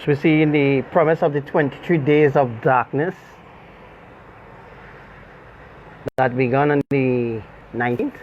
So we see in the promise of the 23 days of darkness that began on the 19th.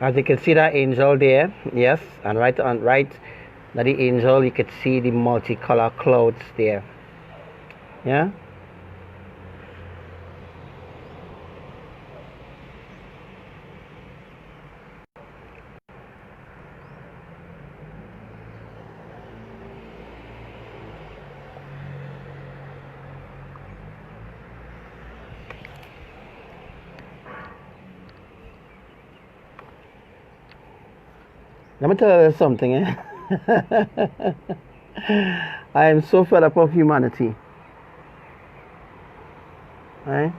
As you can see that angel there, yes, and right that the angel, you could see the multicolor clouds there. Yeah. Let me tell you something, eh? I am so fed up of humanity. Right?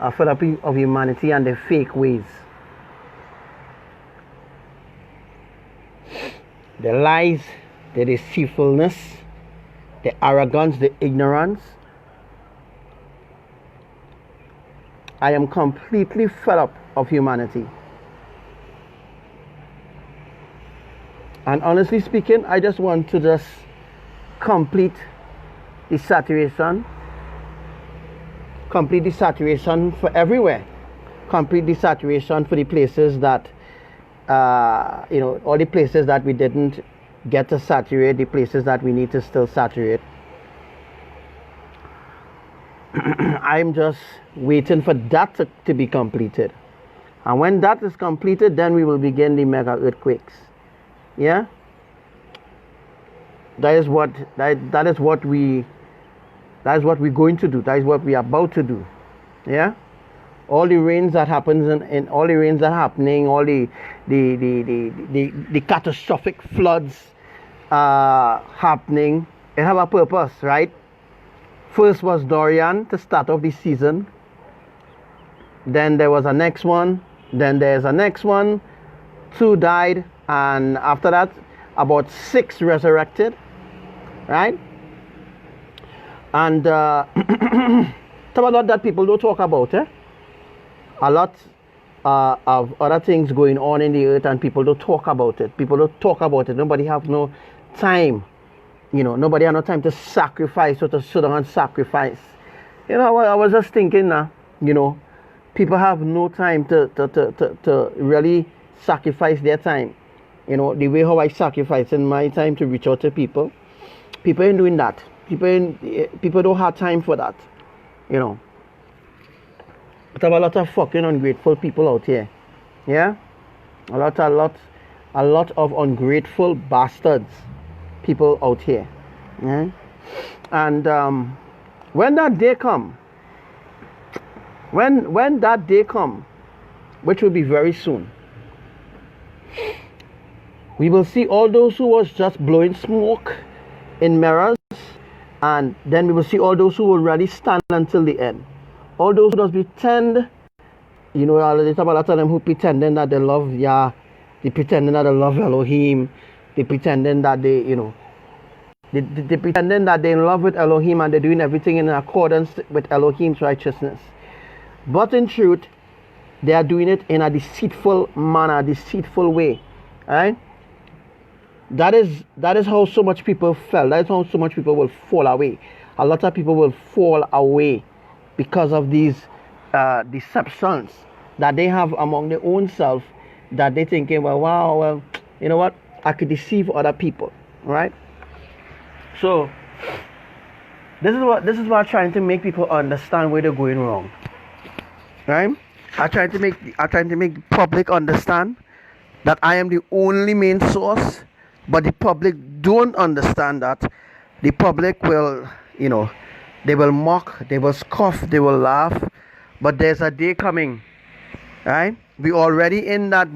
I'm fed up of humanity and their fake ways. The lies, the deceitfulness, the arrogance, the ignorance. I am completely fed up of humanity. And honestly speaking, I just want to just complete the saturation for everywhere. Complete the saturation for the places that, all the places that we didn't get to saturate, the places that we need to still saturate. I'm just waiting for that to be completed. And when that is completed, then we will begin the mega earthquakes. Yeah, that is what we're going to do. That is what we are about to do. Yeah, all the rains that happens and all the rains that are happening, all the catastrophic floods happening, it have a purpose, right? First was Dorian to start off the season. Then there was a next one. Then there's a next one. 2 died. And after that, about 6 resurrected, right? And talk about that people don't talk about, eh? A lot of other things going on in the earth, and people don't talk about it. People don't talk about it. Nobody have no time, nobody have no time to sacrifice or to sit down and sacrifice. I was just thinking now, people have no time to really sacrifice their time. The way how I sacrifice in my time to reach out to people. People ain't doing that. People don't have time for that. But have a lot of fucking ungrateful people out here. Yeah? A lot of ungrateful bastards people out here. Yeah? And when that day come, when that day come, which will be very soon, we will see all those who was just blowing smoke in mirrors, and then we will see all those who will really stand until the end. All those who just pretend, there's a lot of them who pretending that they love Yah, they pretending that they love Elohim, they pretending that they pretending that they're in love with Elohim and they're doing everything in accordance with Elohim's righteousness. But in truth, they are doing it in a deceitful manner, deceitful way, right? That is how so much people fell. That is how so much people will fall away. A lot of people will fall away because of these deceptions that they have among their own self, that they thinking, well, you know what? I could deceive other people, right? So this is what I'm trying to make people understand where they're going wrong, right? I'm trying to make the public understand that I am the only main source. But the public don't understand that. The public will, they will mock, they will scoff, they will laugh. But there's a day coming, right? We're already in that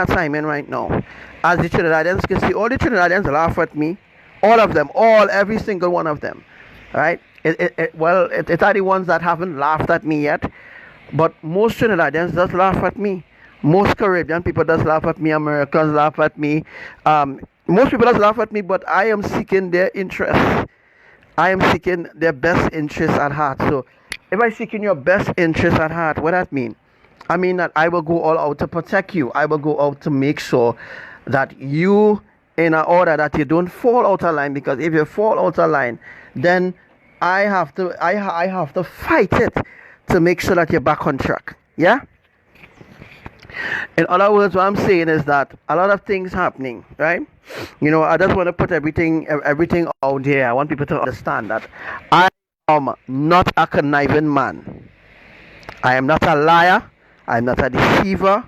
Simon right now. As the Trinidadians can see, all the Trinidadians laugh at me. All of them, every single one of them, right? It are the ones that haven't laughed at me yet, but most Trinidadians just laugh at me. Most Caribbean people just laugh at me. Americans laugh at me. Most people just laugh at me, but I am seeking their interest. I am seeking their best interest at heart. So if I seeking your best interest at heart, what that mean? I mean that I will go all out to protect you. I will go out to make sure that you in an order that you don't fall out of line, because if you fall out of line, then I have to fight it to make sure that you're back on track. Yeah? In other words, what I'm saying is that a lot of things happening, right? You know, I just want to put everything out there. I want people to understand that I am not a conniving man. I am not a liar. I'm not a deceiver,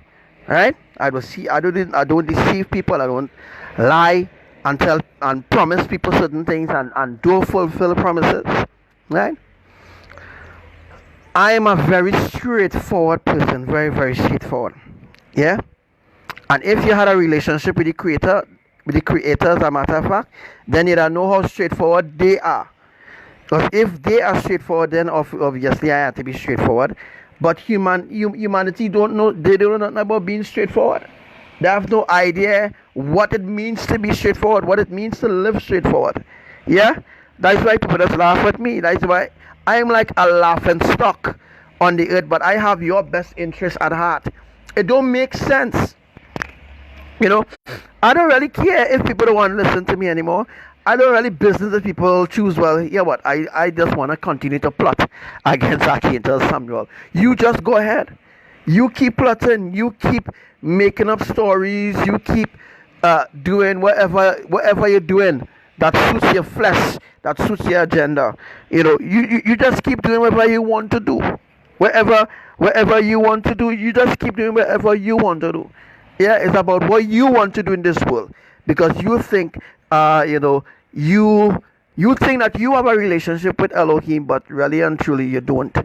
right? I don't deceive people. I don't lie and tell and promise people certain things and don't fulfill promises, right? I am a very straightforward person, very, very straightforward. Yeah? And if you had a relationship with the creators, as a matter of fact, then you don't know how straightforward they are. Because if they are straightforward, then obviously I have to be straightforward. But humanity don't know, they don't know nothing about being straightforward. They have no idea what it means to be straightforward, what it means to live straightforward. Yeah? That's why people just laugh at me. That's why I'm like a laughing stock on the earth, but I have your best interest at heart. It don't make sense. You know, I don't really care if people don't want to listen to me anymore. I don't really business if people choose, well, yeah, what? I just want to continue to plot against Archangel Samuel. You just go ahead. You keep plotting. You keep making up stories. You keep doing whatever you're doing that suits your flesh, that suits your agenda. You know, you just keep doing whatever you want to do. Whatever you want to do, you just keep doing whatever you want to do. Yeah, it's about what you want to do in this world, because you think, you know, you think that you have a relationship with Elohim, but really and truly you don't.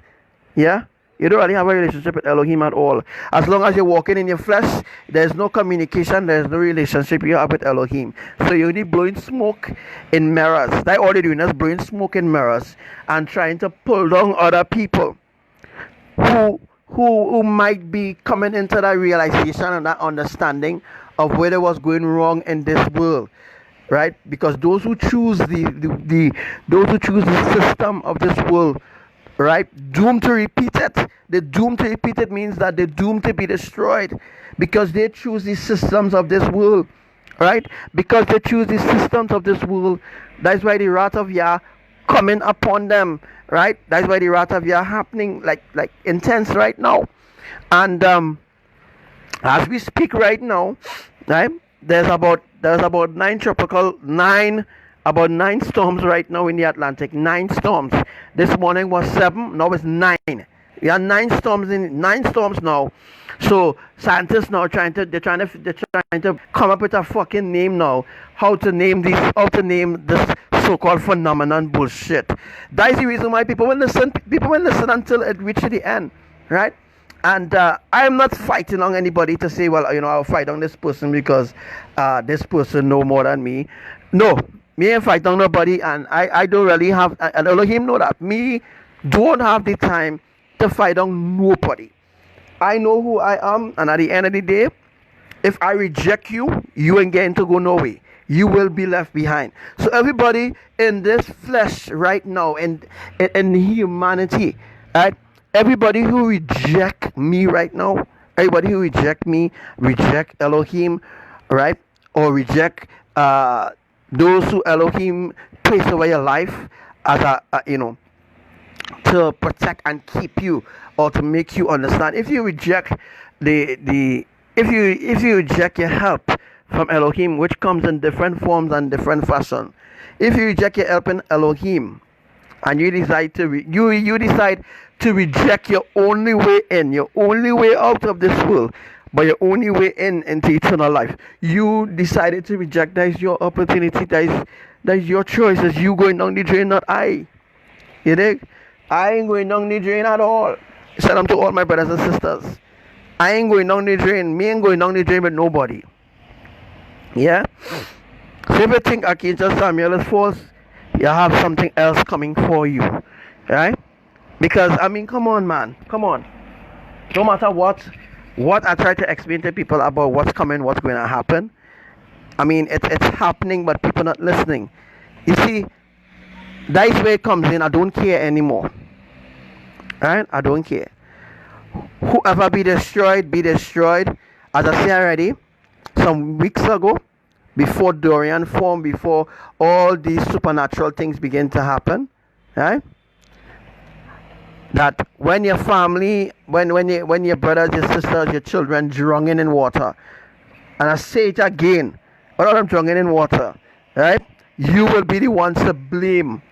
Yeah, you don't really have a relationship with Elohim at all. As long as you're walking in your flesh, there's no communication, there's no relationship you have with Elohim. So you're only blowing smoke in mirrors. That's all they're doing, is blowing smoke in mirrors and trying to pull down other people who might be coming into that realization and that understanding of where there was going wrong in this world, right? Because those who choose the system of this world, right, doomed to repeat it. The doomed to repeat it means that they're doomed to be destroyed, because they choose the systems of this world, right? Because they choose the systems of this world, that's why the wrath of Yah coming upon them, right? That's why the wrath of Yah happening like intense right now. And as we speak right now, right, there's about nine storms right now in the Atlantic. 9 storms. This morning was 7, now it's 9. We have 9 storms now. So scientists now they're trying to come up with a fucking name now. How to name this so-called phenomenon bullshit. That is the reason why people will listen until it reaches the end, right? And I'm not fighting on anybody to say, well, you know, I'll fight on this person because this person know more than me. No, me ain't fight on nobody, and I don't really have, and Elohim know that. Me don't have the time to fight on nobody. I know who I am, and at the end of the day, if I reject you, you ain't getting to go nowhere. You will be left behind. So everybody in this flesh right now, in humanity, right? Everybody who reject me right now, everybody who reject me, reject Elohim, right? Or reject those who Elohim place over your life as a you know, to protect and keep you, or to make you understand. If you reject if you reject your help from Elohim, which comes in different forms and different fashion, if you reject your help in Elohim, and you decide to reject your only way in, your only way out of this world, but your only way into eternal life, you decided to reject. That is your opportunity. That is your choice. It's you going down the drain, not I. You dig? I ain't going down the drain at all. Said I'm to all my brothers and sisters. I ain't going down the drain. Me ain't going down the drain with nobody. Yeah? So if you think Archangel Samuel is false, You have something else coming for you, right? Because I mean, come on, man, come on. No matter what I try to explain to people about what's coming, what's going to happen. I mean, it's happening, but people not listening. You see, that is where it comes in. I don't care anymore, right? I don't care. Whoever be destroyed, be destroyed. As I said already, some weeks ago, before Dorian formed, before all these supernatural things begin to happen, right? That when your family, when your brothers, your sisters, your children drowning in water, and I say it again, all of them drowning in water, right? You will be the ones to blame.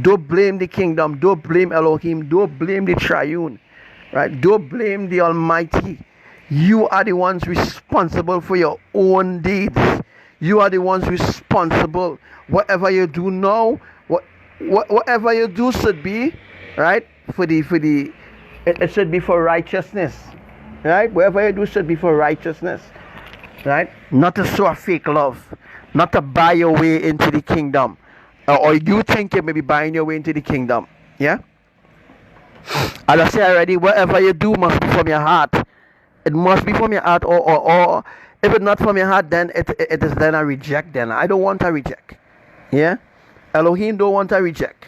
Don't blame the kingdom. Don't blame Elohim. Don't blame the triune, right? Don't blame the Almighty. You are the ones responsible for your own deeds. You are the ones responsible. Whatever you do now, whatever you do should be, right? It should be for righteousness, right? Whatever you do should be for righteousness, right? Not to show a fake love, not to buy your way into the kingdom, or you think you may be buying your way into the kingdom, yeah? As I said already, whatever you do must be from your heart. It must be from your heart, or if it's not from your heart, then it is then a reject. Then I don't want a reject, yeah? Elohim don't want a reject,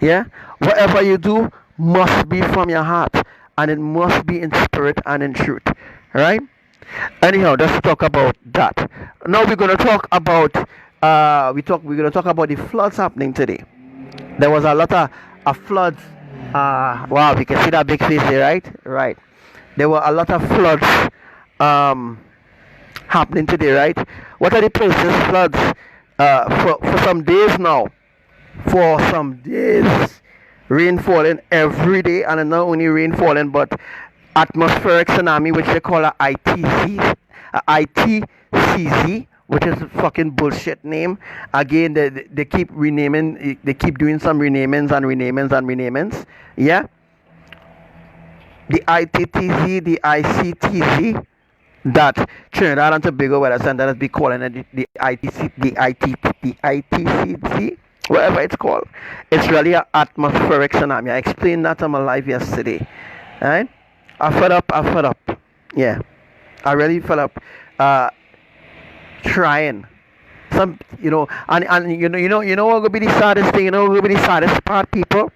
yeah? Whatever you do must be from your heart, and it must be in spirit and in truth, right? Anyhow, let's talk about that. Now we're going to talk about we're going to talk about the floods happening today. There was a lot of floods. Wow, we can see that big face there, right? There were a lot of floods happening today, right? What are the places floods? For some days now, for some days, rain falling every day, and not only rain falling, but atmospheric tsunami, which they call a ITCZ, which is a fucking bullshit name. Again, they keep renaming, they keep doing some renamings, yeah? The ITTZ, the ICTZ, that Trinidad and Tobago Weather Center has been calling it the ITCZ, whatever it's called. It's really an atmospheric tsunami. I explained that on my live yesterday, right? I fed up. Yeah, I really fed up. Trying some, and you know what would be the saddest thing? You know what would be the saddest part, people?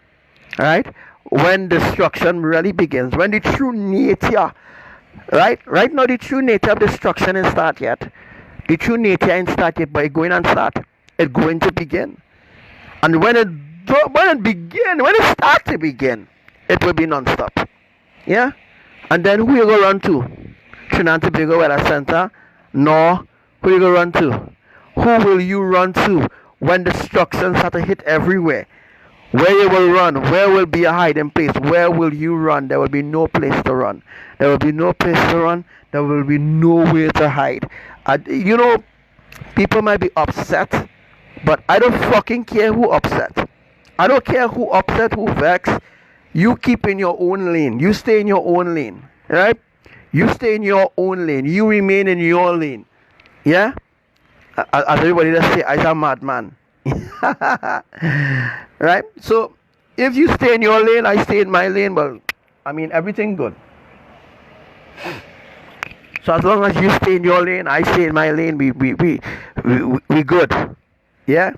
Right? When destruction really begins, when the true nature, right now the true nature of destruction ain't start yet. The true nature ain't start yet, but it's going to start. It's going to begin, and when it starts to begin, it will be non-stop. Yeah. And then who you go run to? Trinidad and Tobago Weather Center? No. Who you go run to? Who will you run to when destruction start to hit everywhere? Where you will run? Where will be a hiding place? Where will you run? There will be no place to run. There will be no place to run. There will be nowhere to hide. People might be upset, but I don't fucking care who upset. I don't care who upset, who vexed. You keep in your own lane. You stay in your own lane, right? You stay in your own lane. You remain in your lane, yeah? As everybody just say, I'm a madman. Right? So, if you stay in your lane, I stay in my lane, well, I mean, everything good. So, as long as you stay in your lane, I stay in my lane, we good, yeah?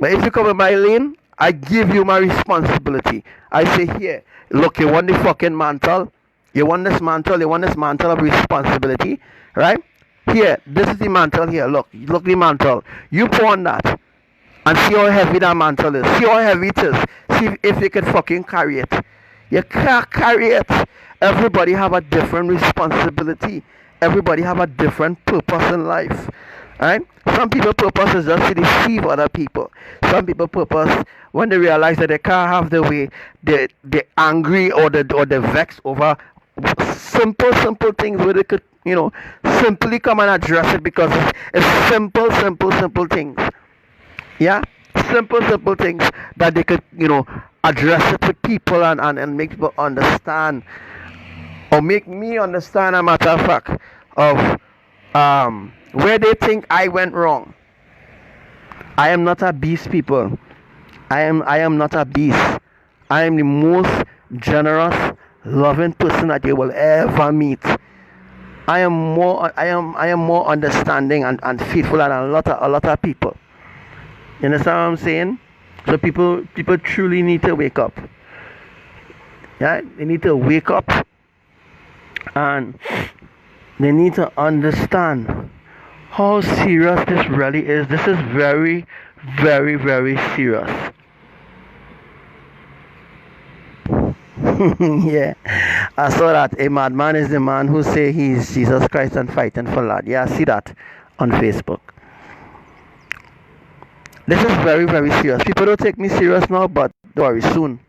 But if you come in my lane, I give you my responsibility. I say, here, look, you want the fucking mantle? You want this mantle of responsibility, right? Here, this is the mantle here. Look the mantle. You put on that and see how heavy that mantle is. See how heavy it is. See if you can fucking carry it. You can't carry it. Everybody have a different responsibility. Everybody have a different purpose in life. Right? Some people purpose is just to deceive other people. Some people purpose when they realize that they can't have the way they're angry or they vex over simple things where they could, simply come and address it, because it's simple things. Yeah? Simple things that they could, address it with people and make people understand, or make me understand, a matter of fact, of where they think I went wrong. I am not a beast, people. I am not a beast. I am the most generous, loving person that you will ever meet. I am more understanding and faithful than a lot of people. You understand what I'm saying? So people truly need to wake up. Yeah, they need to wake up, and they need to understand how serious this really is. This is very, very, very serious. Yeah, I saw that a madman is the man who say he's Jesus Christ and fighting for Lord. Yeah, I see that on Facebook. This is very, very serious. People don't take me serious now, but don't worry, soon.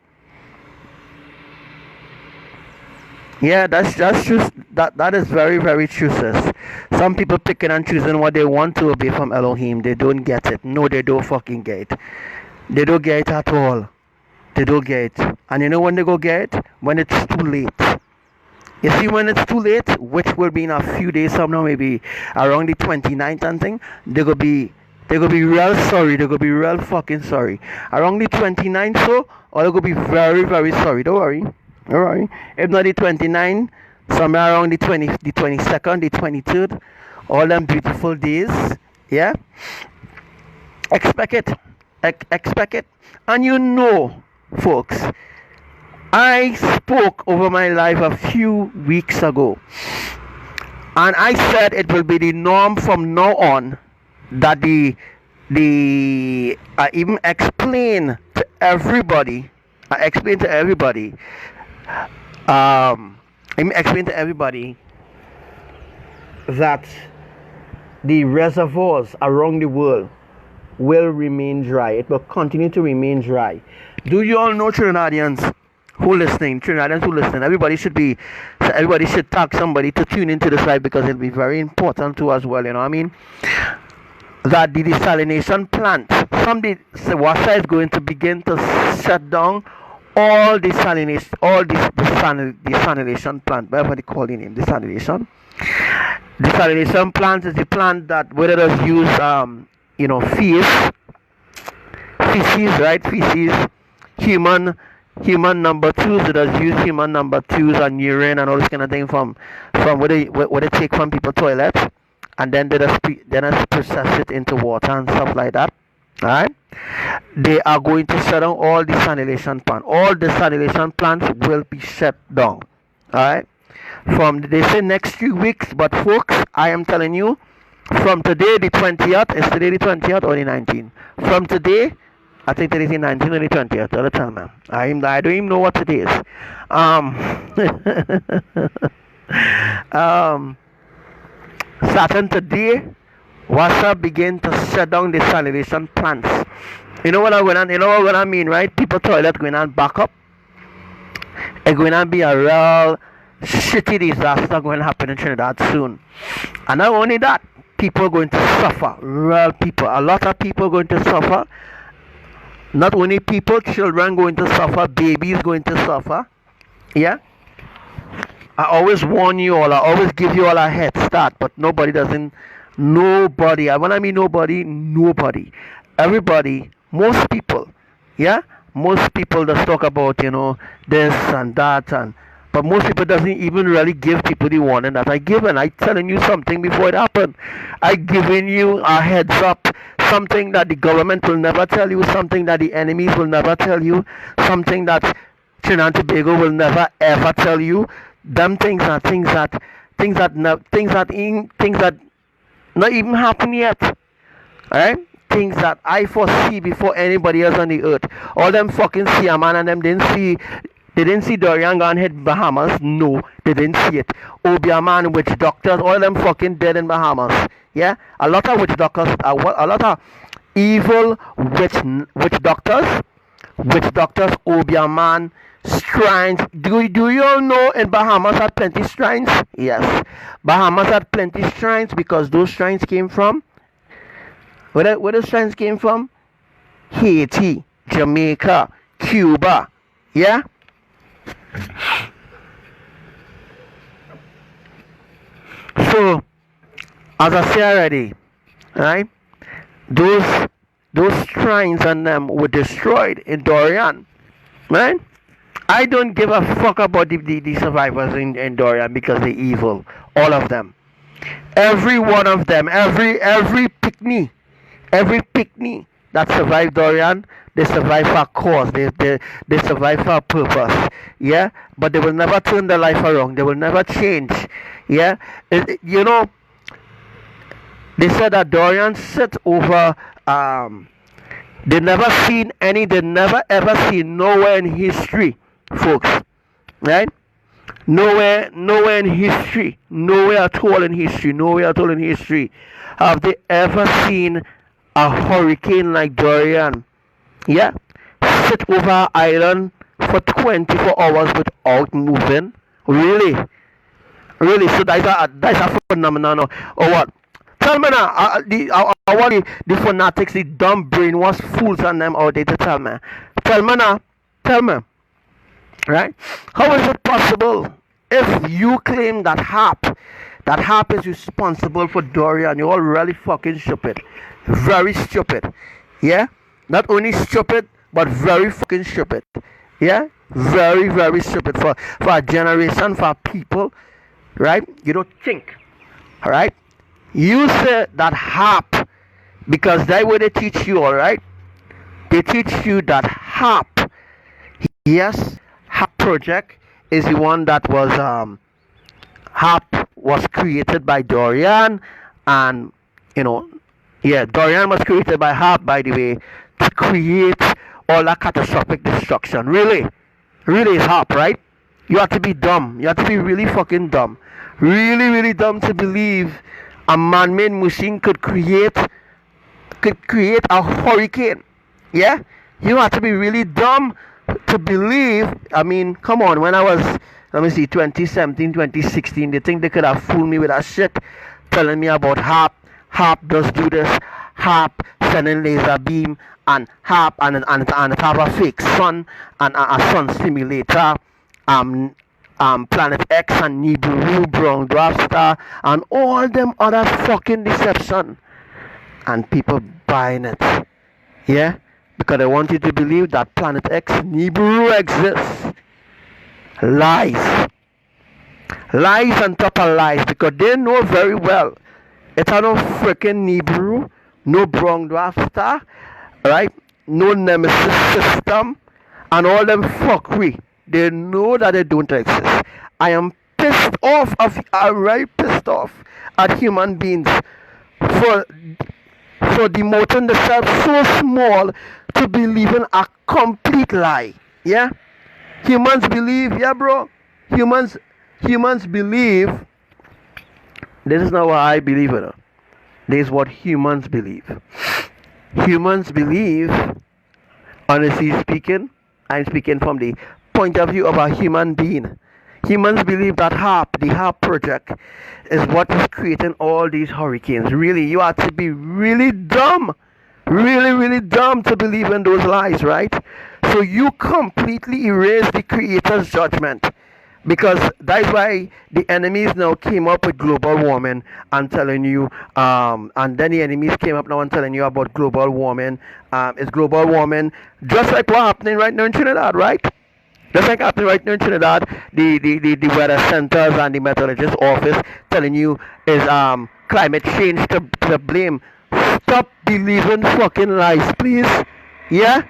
Yeah, that's true. That is very, very true, sis. Some people picking and choosing what they want to obey from Elohim. They don't get it. No, they don't fucking get it. They don't get it at all. They don't get it. And you know when they go get it? When it's too late. You see, when it's too late, which will be in a few days from now, maybe around the 29th and thing, they're gonna be real sorry. They're gonna be real fucking sorry. Around the 29th, so, or they're gonna be very, very sorry. Don't worry. Alright. If not the 29th, somewhere around the 22nd, the 23rd, all them beautiful days. Yeah. Expect it. Expect it. And you know, folks, I spoke over my life a few weeks ago, and I said it will be the norm from now on that I even explain to everybody. I explain to everybody that the reservoirs around the world will remain dry. It will continue to remain dry. Do you all know, Trinidadians who listening? Everybody should tag somebody to tune into this live, because it'll be very important to us, well, you know what I mean? That the desalination plant, Washa is going to begin to shut down all desalination plant, whatever they call the name, desalination plant is the plant that where it is use feces, right? Feces, human number twos. It does use human number twos and urine and all this kind of thing from what they take from people's toilets, and then they just process it into water and stuff like that. Alright, they are going to shut down all desalination plants. All desalination plants will be shut down. Alright, they say next few weeks, but folks, I am telling you, from today the 20th, is today the 20th or the 19th? From today, I think today is the 19th or the 20th. All the time, man. I don't even know what today is. Starting today, Washa begin to shut down the desalination plants. You know what I mean, right? People toilet going on back up. It's going to be a real shitty disaster going to happen in Trinidad soon. And not only that, people are going to suffer. Real people. A lot of people are going to suffer. Not only people, children going to suffer, babies going to suffer. Yeah? I always warn you all, I always give you all a head start, but nobody, when I mean nobody, everybody, most people, yeah, most people just talk about, this and that, but most people doesn't even really give people the warning that I give, and I telling you something before it happened. I giving you a heads up, something that the government will never tell you, something that the enemies will never tell you, something that Trinidad and Tobago will never ever tell you. Them things are things that not even happen yet. Alright? Things that I foresee before anybody else on the earth. All them fucking see a man and them they didn't see Dorian gone hit Bahamas. No, they didn't see it. Obia man, witch doctors, all them fucking dead in Bahamas. Yeah? A lot of witch doctors, a lot of evil witch doctors, Obia man, shrines. Do you all know in Bahamas had plenty shrines? Yes. Bahamas had plenty shrines because those shrines came from where the shrines came from? Haiti, Jamaica, Cuba. Yeah? So, as I say already, right? Those those shrines and them were destroyed in Dorian, right? I don't give a fuck about the survivors in Dorian because they're evil. All of them. Every one of them. Every picnic. Every picnic that survived Dorian, they survive for a cause. They survive for a purpose. Yeah? But they will never turn their life around. They will never change. Yeah? You know, they said that Dorian sit over they never ever seen nowhere in history, folks, right? Nowhere in history, nowhere at all in history have they ever seen a hurricane like Dorian, yeah, sit over an island for 24 hours without moving. Really? So that's a phenomenon, or what? Tell me now, I want the fanatics, the dumb brainwashed fools and them out there to tell me. Tell me, right? How is it possible if you claim that HAP is responsible for Dorian? You're all really fucking stupid. Very stupid. Yeah? Not only stupid, but very fucking stupid. Yeah? Very, very stupid for a generation, for people, right? You don't think, all right? You say that HAP, because that's what they teach you, all right? They teach you that HAP, yes, HAP project is the one that was HAP was created by Dorian, and you know, yeah, Dorian was created by HAP, by the way, to create all that catastrophic destruction. Really is HAP, right? You have to be dumb. You have to be really fucking dumb. Really dumb to believe a man-made machine could create a hurricane. Yeah? You have to be really dumb to believe. I mean, come on, when I was, let me see, 2017, 2016, they think they could have fooled me with that shit, telling me about HAP does do this, HAP sending laser beam, and HAP and it have a fake sun and a sun simulator, Planet X and Nibiru, Brown Dwarf Star, and all them other fucking deception, and people buying it, yeah, because they want you to believe that Planet X, Nibiru exists. Lies on top of lies, because they know very well it's no freaking Nibiru, no Brown Dwarf Star, right? No Nemesis system, and all them fuckery. They know that they don't exist. I am I'm very pissed off at human beings for demoting themselves so small to believe in a complete lie. Yeah? Humans believe, yeah bro. Humans believe. This is not what I believe in. This is what humans believe. Humans believe, honestly speaking, I'm speaking from the point of view of a human being. Humans believe that the HAP project is what is creating all these hurricanes. Really, you have to be really dumb, really dumb to believe in those lies, right? So you completely erase the Creator's judgment, because that's why the enemies now came up with global warming and telling you, and then the enemies came up now and telling you about global warming. It's global warming, just like what's happening right now in Trinidad, right? Just like happening right now in Trinidad, the weather centers and the meteorologist office telling you is climate change to blame. Stop believing fucking lies, please. Yeah?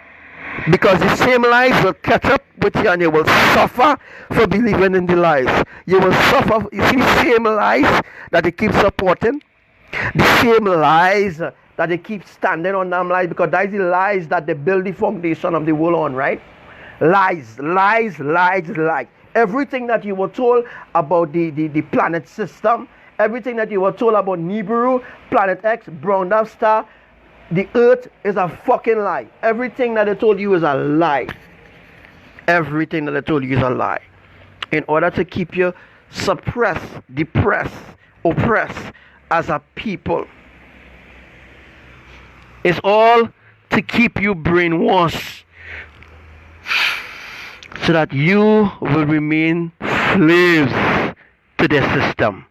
Because the same lies will catch up with you and you will suffer for believing in the lies. You will suffer. You see the same lies that they keep supporting? The same lies that they keep standing on them lies, because that's the lies that they build the foundation of the world on, right? Lies. Everything that you were told about the planet system, everything that you were told about Nibiru, Planet X, Brown Dwarf Star, the earth is a fucking lie. Everything that they told you is a lie. Everything that they told you is a lie. In order to keep you suppressed, depressed, oppressed as a people. It's all to keep you brainwashed, so that you will remain slaves to their system,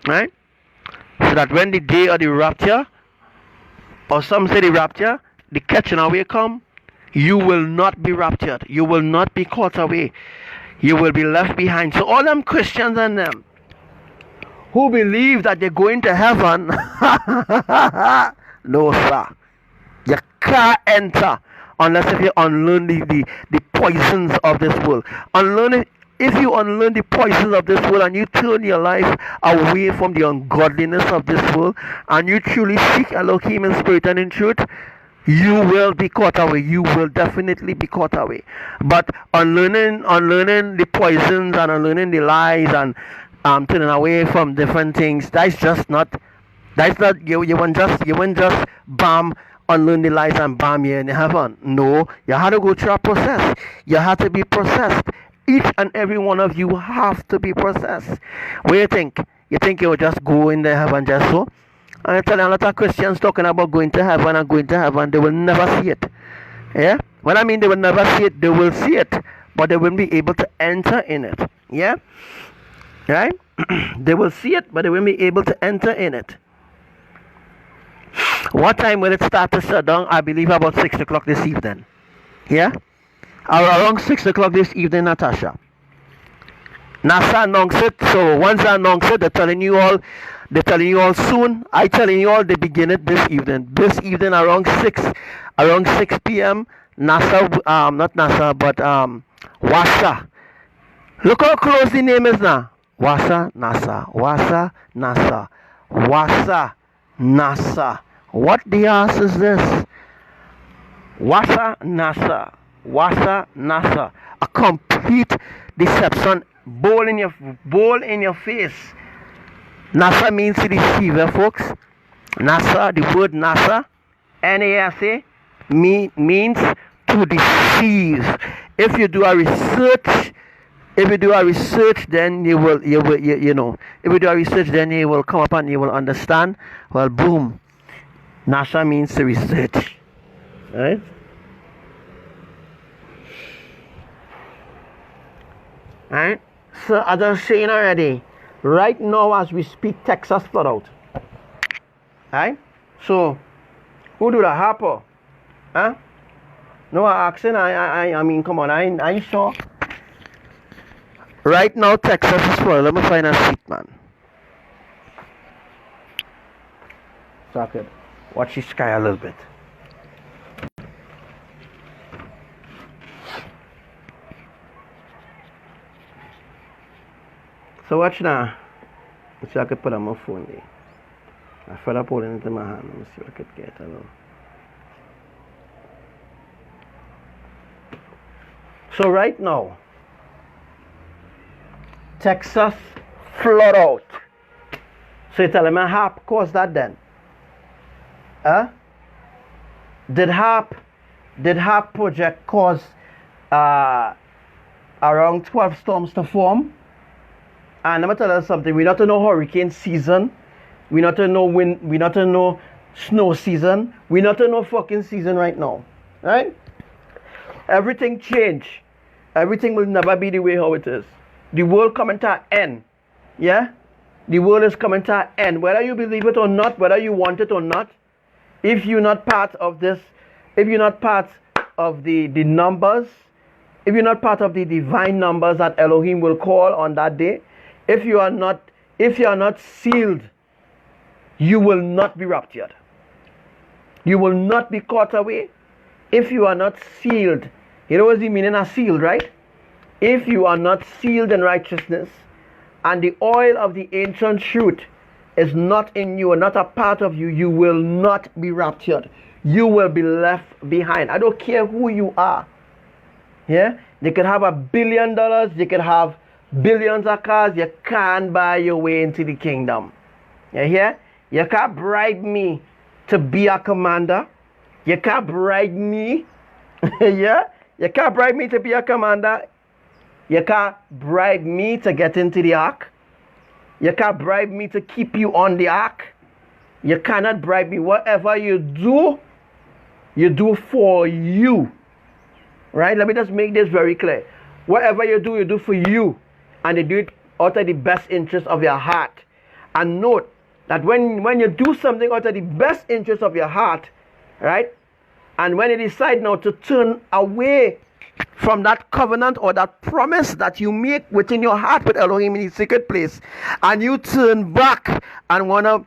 right? So that when the day of the rapture, or some say the rapture, the catching away come, you will not be raptured. You will not be caught away. You will be left behind. So all them Christians and them who believe that they're going to heaven, no sir. You can't enter unless if you unlearn the poisons of this world. If you unlearn the poisons of this world and you turn your life away from the ungodliness of this world and you truly seek Elohim in spirit and in truth, you will be caught away. You will definitely be caught away. But unlearning the poisons and unlearning the lies and turning away from different things, you won't just bam, unlearn the lies and bam, you're in heaven. No, you have to go through a process. You have to be processed. Each and every one of you have to be processed. What do you think? You think you will just go in the heaven just so? And I tell you, a lot of Christians talking about going to heaven and going to heaven, they will never see it. Yeah? When I mean they will never see it, they will see it, but they won't be able to enter in it. Yeah? Right? They will see it, but they won't be able to enter in it. What time will it start to shut down? I believe about 6 o'clock this evening. Yeah? Around 6 o'clock this evening, Natasha. NASA announced it, so once I announce it, they're telling you all soon. I telling you all they begin it this evening. This evening around 6 p.m. NASA, not NASA, but WASA. Look how close the name is now. WASA, NASA, WASA, NASA, WASA, NASA. What the ass is this? WASA, NASA, WASA, NASA. A complete deception. Bowl in your face. NASA means to deceive, folks. NASA, the word NASA, NASA, means to deceive. If you do a research, then you will come up and you will understand. Well, boom. NASA means to research. Right? Right? So as I was saying already, right now as we speak, Texas flood out. Right? So who do the Harper? Huh? No accent. I mean, come on, I ain't sure. Right now Texas is flooded. Let me find a seat, man. So I could watch the sky a little bit. So watch now. Let's see if I could put on my phone there. I felt up holding it in my hand. Let me see what I could get. So right now, Texas flood out. So you tell me HAP caused that then? Huh? Did HAP project cause around 12 storms to form? And let me tell you something. We're not in no hurricane season. We're not in no wind. We're not in no snow season. We're not in no fucking season right now. Right? Everything changed. Everything will never be the way how it is. The world coming to an end. Yeah? The world is coming to an end. Whether you believe it or not, whether you want it or not, if you're not part of this, if you're not part of the numbers, if you're not part of the divine numbers that Elohim will call on that day, if you are not sealed, you will not be raptured. You will not be caught away if you are not sealed. You know what's the meaning of sealed, right? If you are not sealed in righteousness, and the oil of the ancient truth is not in you and not a part of you, you will not be raptured. You will be left behind. I don't care who you are. Yeah? They could have $1 billion, they could have billions of cars. You can't buy your way into the kingdom. You hear? You can't bribe me to be a commander. You can't bribe me. Yeah? You can't bribe me to be a commander. You can't bribe me to get into the ark. You can't bribe me to keep you on the ark. You cannot bribe me. Whatever you do for you. Right? Let me just make this very clear. Whatever you do for you. And you do it out of the best interest of your heart. And note that when you do something out of the best interest of your heart, right? And when you decide now to turn away from that covenant or that promise that you make within your heart with Elohim in the secret place, and you turn back and want to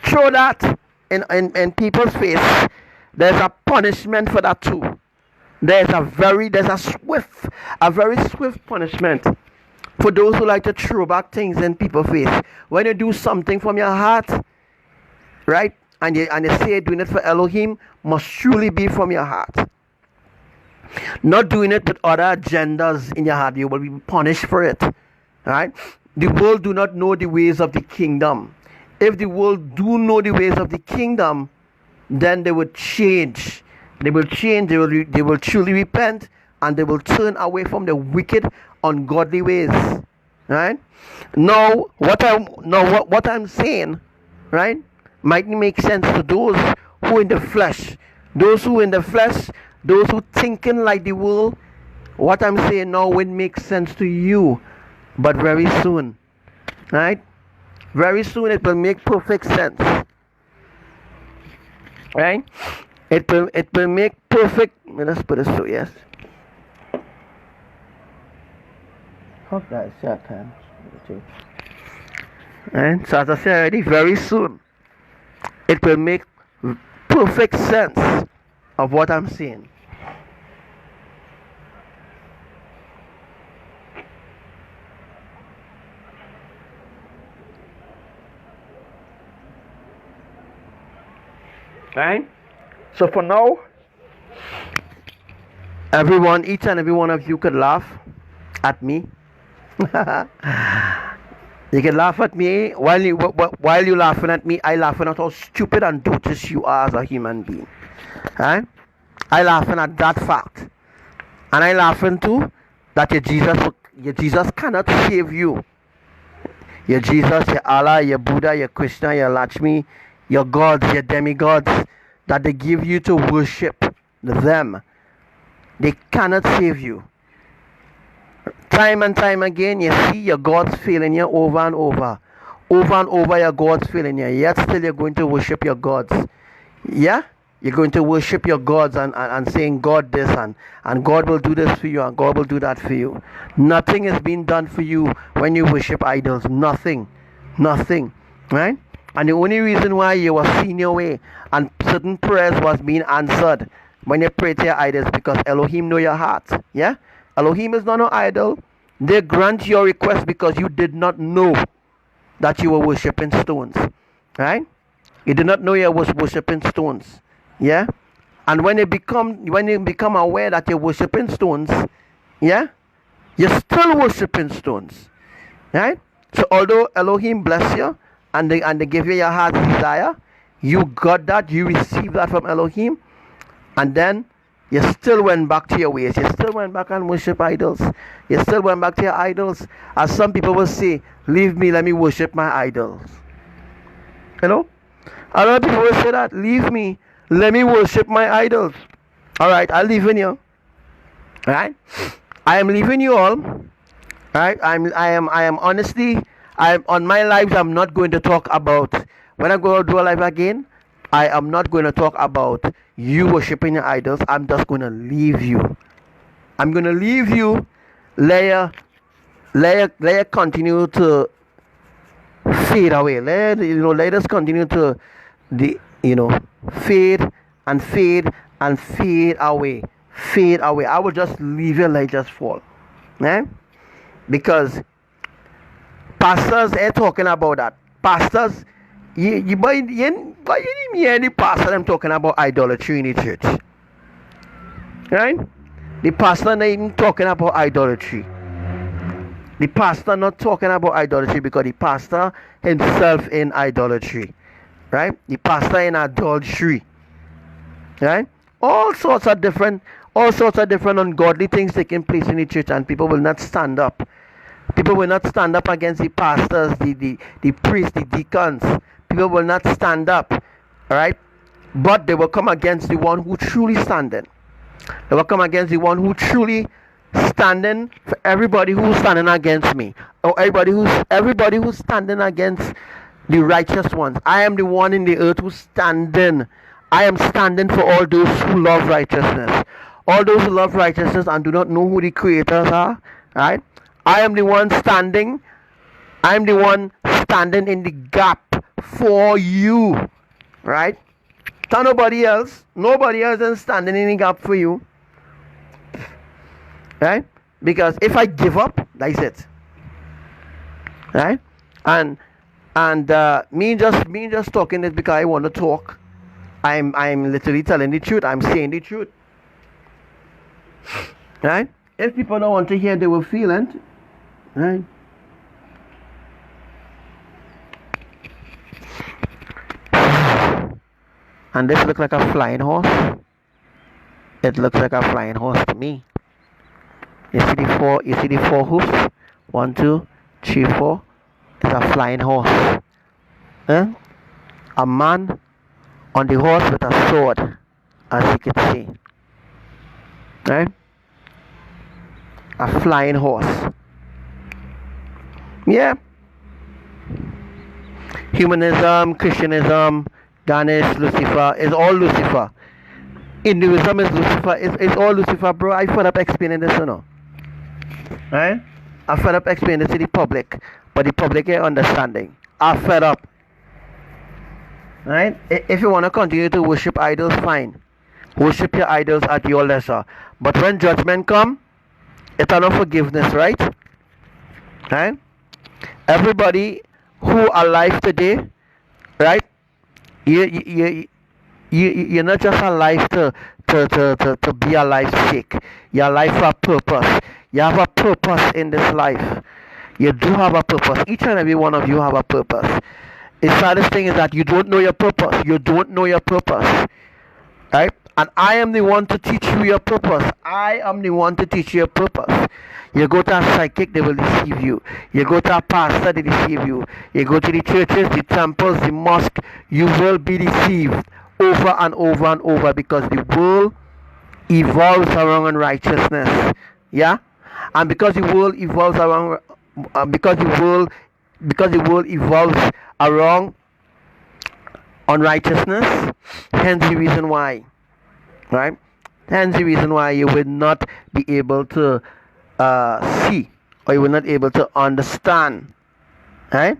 throw that in people's face, there's a punishment for that too. There's a very swift punishment for those who like to throw back things in people's face. When you do something from your heart, right, and you say you're doing it for Elohim, must truly be from your heart. Not doing it with other agendas in your heart, you will be punished for it. Right? The world do not know the ways of the kingdom. If the world do know the ways of the kingdom, then they will change. They will change. They will truly repent, and they will turn away from the wicked, ungodly ways. Right? Now, what I'm saying, right, might make sense to those who in the flesh. Those who in the flesh, those who thinking like the world. What I'm saying now will make sense to you, but very soon, right? Very soon it will make perfect sense, right? It will make perfect. Let's put it so, yes. Fuck that shit, man. And so as I said already, very soon it will make perfect sense of what I'm saying. Right? So for now, each and every one of you could laugh at me. You can laugh at me while you laughing at me. I laughing at how stupid and dotish you are as a human being. Right? I laughing at that fact, and I laughing too that your Jesus cannot save you. Your Jesus, your Allah, your Buddha, your Krishna, your Lakshmi, your gods, your demigods that they give you to worship them, they cannot save you. Time and time again, you see your gods failing you over and over. Over and over, your gods failing you. Yet still you're going to worship your gods. Yeah? You're going to worship your gods and saying God this and God will do this for you and God will do that for you. Nothing is being done for you when you worship idols. Nothing. Right? And the only reason why you were seeing your way and certain prayers was being answered when you pray to your idols, because Elohim know your heart. Yeah? Elohim is not an idol. They grant your request because you did not know that you were worshipping stones. Right? You did not know you was worshipping stones. Yeah? And when you become aware that you're worshipping stones, yeah, you're still worshipping stones. Right? So although Elohim bless you and they give you your heart's desire, you got that, you received that from Elohim, and then you still went back to your ways. You still went back and worship idols. You still went back to your idols. As some people will say, leave me, let me worship my idols. You know? A lot of people will say that, leave me, let me worship my idols. Alright, I'll leave you. Right? I am leaving you all. Right? I am honestly, on my lives, I'm not going to talk about, when I go to do a live again, I am not going to talk about you worshiping your idols. I'm just going to leave you. I'm going to leave you. Let you continue to fade away. Let us continue to fade and fade and fade away. Fade away. I will just leave you like just fall. Because pastors ain't talking about that. Pastors, you need me any pastor them talking about idolatry in the church. Right? The pastor not even talking about idolatry. The pastor not talking about idolatry because the pastor himself in idolatry. Right? The pastor in adultery. Right? All sorts of different ungodly things taking place in the church, and people will not stand up. People will not stand up against the pastors, the priests, the deacons. People will not stand up. Alright? But they will come against the one who truly standing. They will come against the one who truly standing for everybody who's standing against me. Or everybody who's standing against the righteous ones. I am the one in the earth who's standing I am standing for all those who love righteousness. All those who love righteousness and do not know who the creators are, right? I am the one standing. I'm the one standing in the gap for you, right? So nobody else is standing in the gap for you, right? Because if I give up, that's it, right? And me just talking this because I want to talk. I'm literally telling the truth. I'm saying the truth, right? If people don't want to hear, they will feel it, right? And this looks like a flying horse. It looks like a flying horse to me. You see the four hoofs? 1, 2, 3, 4. It's a flying horse. Eh? A man on the horse with a sword, as you can see. Right? A flying horse. Yeah. Humanism, Christianism, Ganesh, Lucifer, is all Lucifer. Hinduism is Lucifer, it's all Lucifer, bro. I fed up explaining this, you know. Right? I fed up explaining this to the public, but the public ain't understanding. I fed up. Right? If you want to continue to worship idols, fine. Worship your idols at your leisure. But when judgment come, it's no forgiveness, right? Right? Everybody who alive today, right? You're not just alive to be alive sake. You're alive for a purpose. You have a purpose in this life. You do have a purpose. Each and every one of you have a purpose. The saddest thing is that you don't know your purpose. You don't know your purpose. Right? And I am the one to teach you your purpose. I am the one to teach you your purpose. You go to a psychic, they will deceive you. You go to a pastor, they deceive you. You go to the churches, the temples, the mosque, you will be deceived over and over and over, because the world evolves around unrighteousness. Yeah? And because the world evolves around because the world evolves around unrighteousness, hence the reason why, right? Hence the reason why you will not be able to see, or you will not be able to understand, right?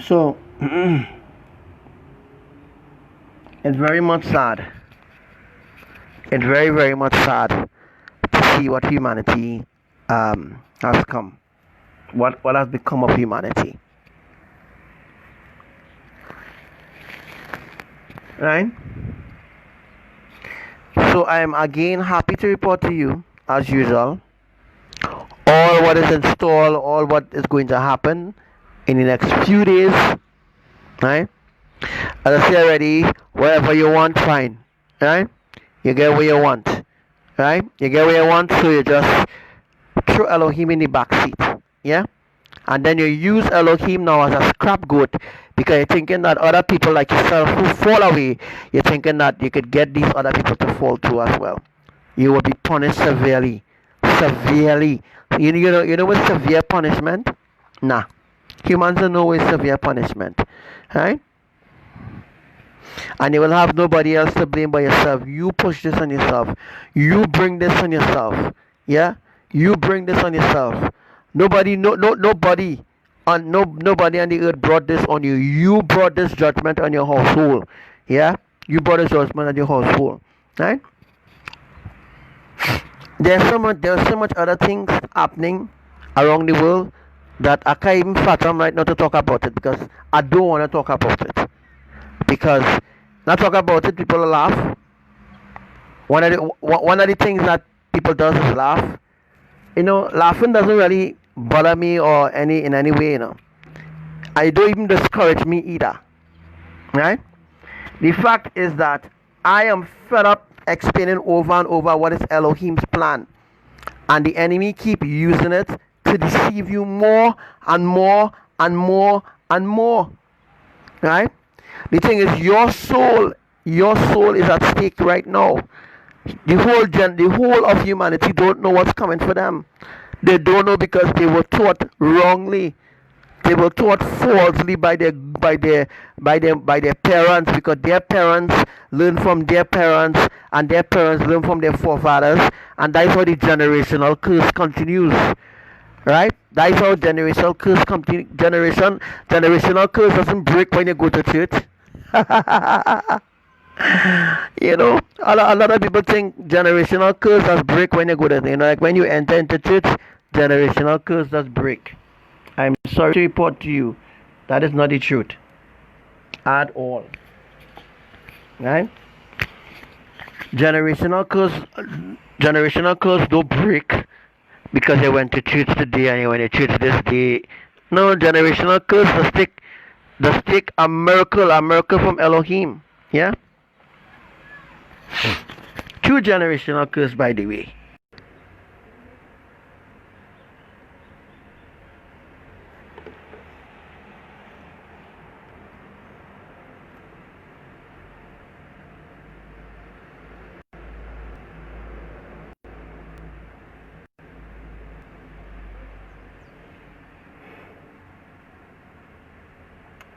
So it's very much sad. It's very, very much sad to see what humanity has come. What has become of humanity. Right? So I am again happy to report to you, as usual, all what is installed, all what is going to happen in the next few days. Right? As I said already, whatever you want, fine. Right? You get what you want. Right? You get what you want, so you just throw Elohim in the back seat. Yeah? And then you use Elohim now as a scapegoat, because you're thinking that other people like yourself who fall away, you're thinking that you could get these other people to fall too as well. You will be punished severely. Severely. You know what's severe punishment? Nah. Humans don't know what's severe punishment. Right? And you will have nobody else to blame but yourself. You push this on yourself. You bring this on yourself. Yeah? You bring this on yourself. Nobody on the earth brought this on you. You brought this judgment on your household. Yeah? You brought this judgment on your household. Right? There's so much other things happening around the world that I can't even fathom right now to talk about it, because I don't want to talk about it. Because not talk about it, people will laugh. One of the things that people does is laugh. Laughing doesn't really bother me or in any way, I don't even discourage me either. Right? The fact is that I am fed up explaining over and over what is Elohim's plan. And the enemy keep using it to deceive you more and more and more and more. Right? The thing is, your soul is at stake right now. The whole of humanity don't know what's coming for them. They don't know because they were taught wrongly. They were taught falsely by their parents, because their parents learn from their parents and their parents learn from their forefathers, and that's how the generational curse continues. Right? That's how generational curse generational curse doesn't break when you go to church. A lot of people think generational curse does break when you go to, like when you enter into church, generational curse does break. I'm sorry to report to you, that is not the truth at all. Right? Generational curse don't break because they went to church today and they went to church this day. No, generational curse does take a miracle from Elohim. Yeah? True generational curse, by the way.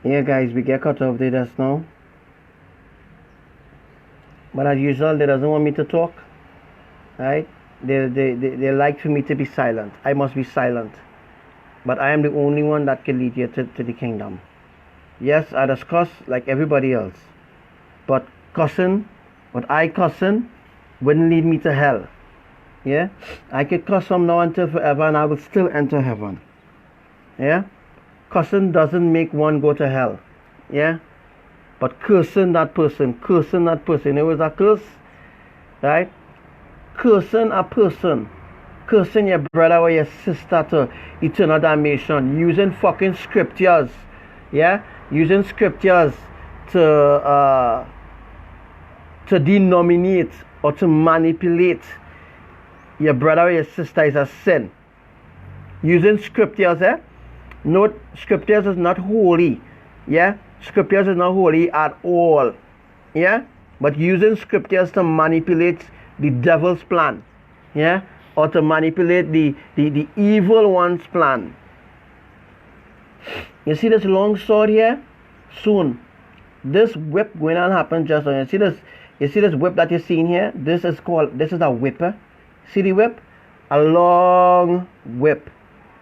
Yeah, guys, we get cut off there just now. But as usual, they doesn't want me to talk. Right? They like for me to be silent. I must be silent. But I am the only one that can lead you to the kingdom. Yes, I just cuss like everybody else. But what I cussing wouldn't lead me to hell. Yeah? I could cuss from now until forever and I will still enter heaven. Yeah? Cussing doesn't make one go to hell. Yeah? But cursing that person. It was a curse. Right? Cursing a person. Cursing your brother or your sister to eternal damnation. Using fucking scriptures. Yeah? Using scriptures to denominate or to manipulate your brother or your sister is a sin. Using scriptures, Note, scriptures is not holy. Yeah? Scriptures is not holy at all. Yeah? But using scriptures to manipulate the devil's plan. Yeah? Or to manipulate the evil one's plan. You see this long sword here? Soon. This whip going on happen just now. You see this whip that you're seeing here? This is a whipper. See the whip? A long whip.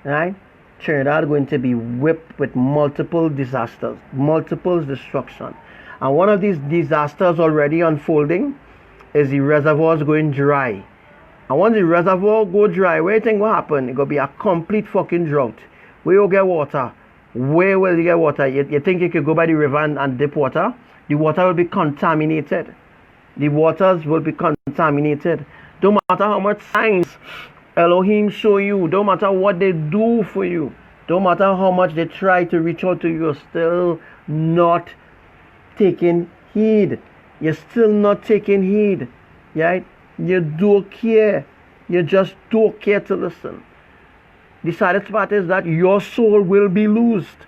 Right? Trinidad going to be whipped with multiple disasters, multiple destruction. And one of these disasters already unfolding is the reservoirs going dry. And once the reservoir go dry, where you think what happen? It gonna be a complete fucking drought. Where you get water? Where will you get water? You think you could go by the river and dip water? The water will be contaminated. The waters will be contaminated. Don't matter how much science Elohim show you, don't matter what they do for you, don't matter how much they try to reach out to you, you're still not taking heed. You're still not taking heed. Right? You don't care. You just don't care to listen. The saddest part is that your soul will be loosed.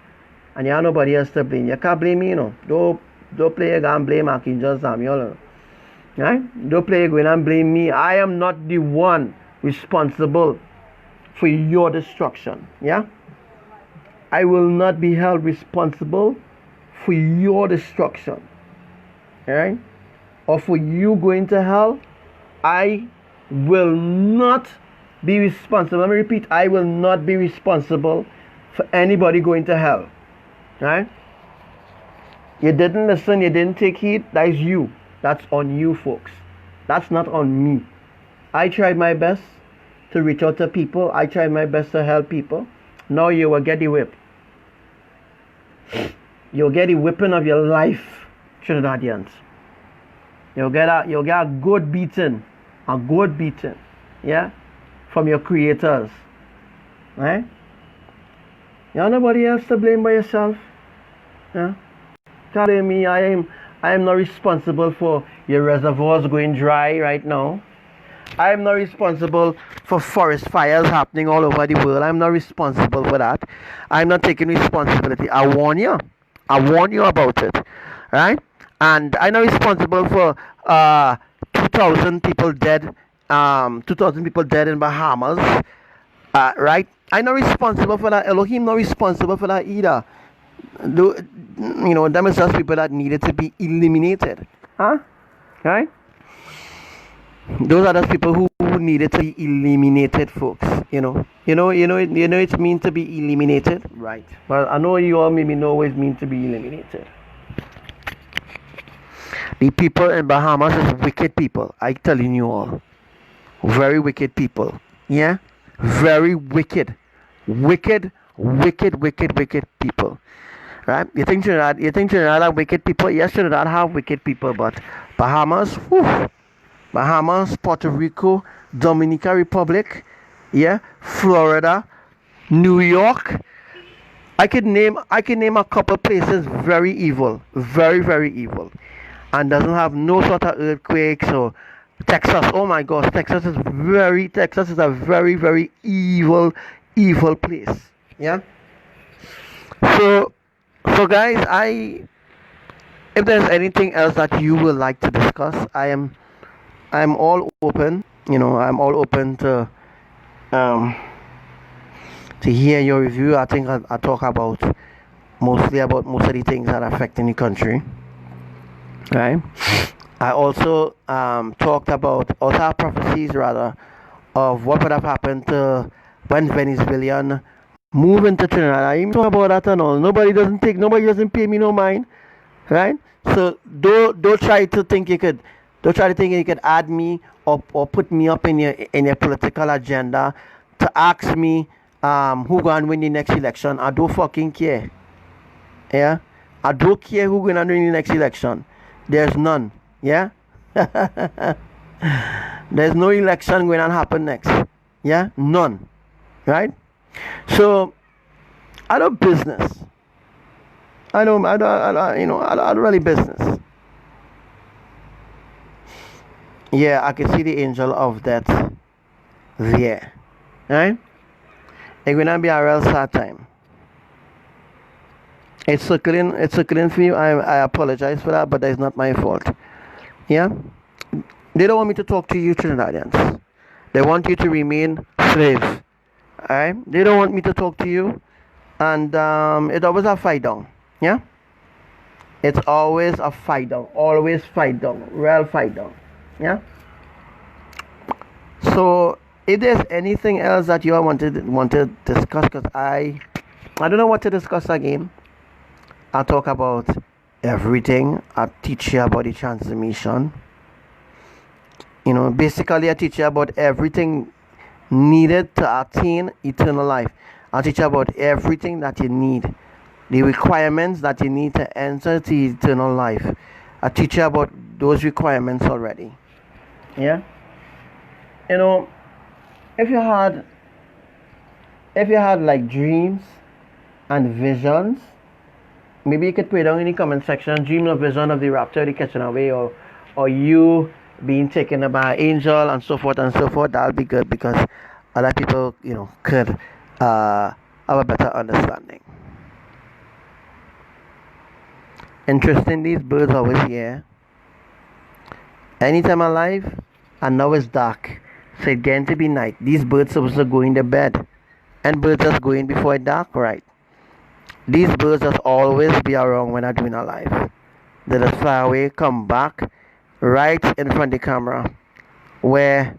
And you have nobody else to blame. You can't blame me, Don't play a game, blame Archangel Samuel. Right? Don't play a game and blame me. I am not the one responsible for your destruction. Yeah? I will not be held responsible for your destruction. Alright? Or for you going to hell. I will not be responsible. Let me repeat, I will not be responsible for anybody going to hell. Right? You didn't listen, you didn't take heed, that is you. That's on you, folks. That's not on me. I tried my best to reach out to people. I tried my best to help people. Now you will get the whip. You'll get the whipping of your life, Trinidadians. You'll get a good beating. A good beating. Yeah? From your creators. Right? You have nobody else to blame but yourself. Yeah? Can't blame me. I am not responsible for your reservoirs going dry right now. I am not responsible for forest fires happening all over the world. I'm not responsible for that. I'm not taking responsibility. I warn you. I warn you about it. Right? And I'm not responsible for 2,000 people dead. 2,000 people dead in Bahamas. Right? I'm not responsible for that. Elohim not responsible for that either. Them is just people that needed to be eliminated. Huh? Right? Those are those people who needed to be eliminated, folks. It means to be eliminated, right? Well, I know you all maybe know what it means to be eliminated. The people in Bahamas is wicked people. I telling you all, very wicked people. Yeah, very wicked people. Right? You think Trinidad have wicked people? Yes, Trinidad have wicked people, but Bahamas, Bahamas, Puerto Rico, Dominican Republic, yeah, Florida, New York. I could name a couple places very evil, very evil, and doesn't have no sort of earthquakes or Texas. Oh my gosh, Texas is a very evil place. Yeah. So guys, if there's anything else that you would like to discuss, I'm all open. I'm all open to hear your review. I think I talk about most of the things that are affecting the country. Right. I also talked about other prophecies rather of what would have happened to when Venezuelan move into Trinidad. I even talk about that and all. Nobody doesn't pay me no mind. Right? So don't try to think you could add me or put me up in your political agenda to ask me who gonna win the next election. I don't fucking care. Yeah? I don't care who gonna win the next election. There's none. Yeah? There's no election going to happen next. Yeah? None. Right? So I don't business. I don't really business. Yeah, I can see the angel of death there. Right? It's gonna be a real sad time. It's circling for you. I apologize for that, but that's not my fault. Yeah? They don't want me to talk to you Trinidadians. They want you to remain slaves. Alright? They don't want me to talk to you. And it's always a fight down. Yeah? It's always a fight down. Always fight down. Real fight down. Yeah? So if there's anything else that you all want to discuss, because I don't know what to discuss again. I'll talk about everything. I'll teach you about the transformation. Basically I teach you about everything needed to attain eternal life. I'll teach you about everything that you need. The requirements that you need to enter to eternal life. I'll teach you about those requirements already. Yeah? If you had like dreams and visions, maybe you could put it down in the comment section. Dream or vision of the rapture, the catching away, or you being taken by an angel and so forth and so forth. That'll be good because other people, could have a better understanding. Interesting, these birds always here. Anytime alive, and now it's dark. So it's going to be night. These birds supposed to go in the bed. And birds just go in before it's dark, right? These birds just always be around when I'm doing a live. They just fly away, come back, right in front of the camera. Where,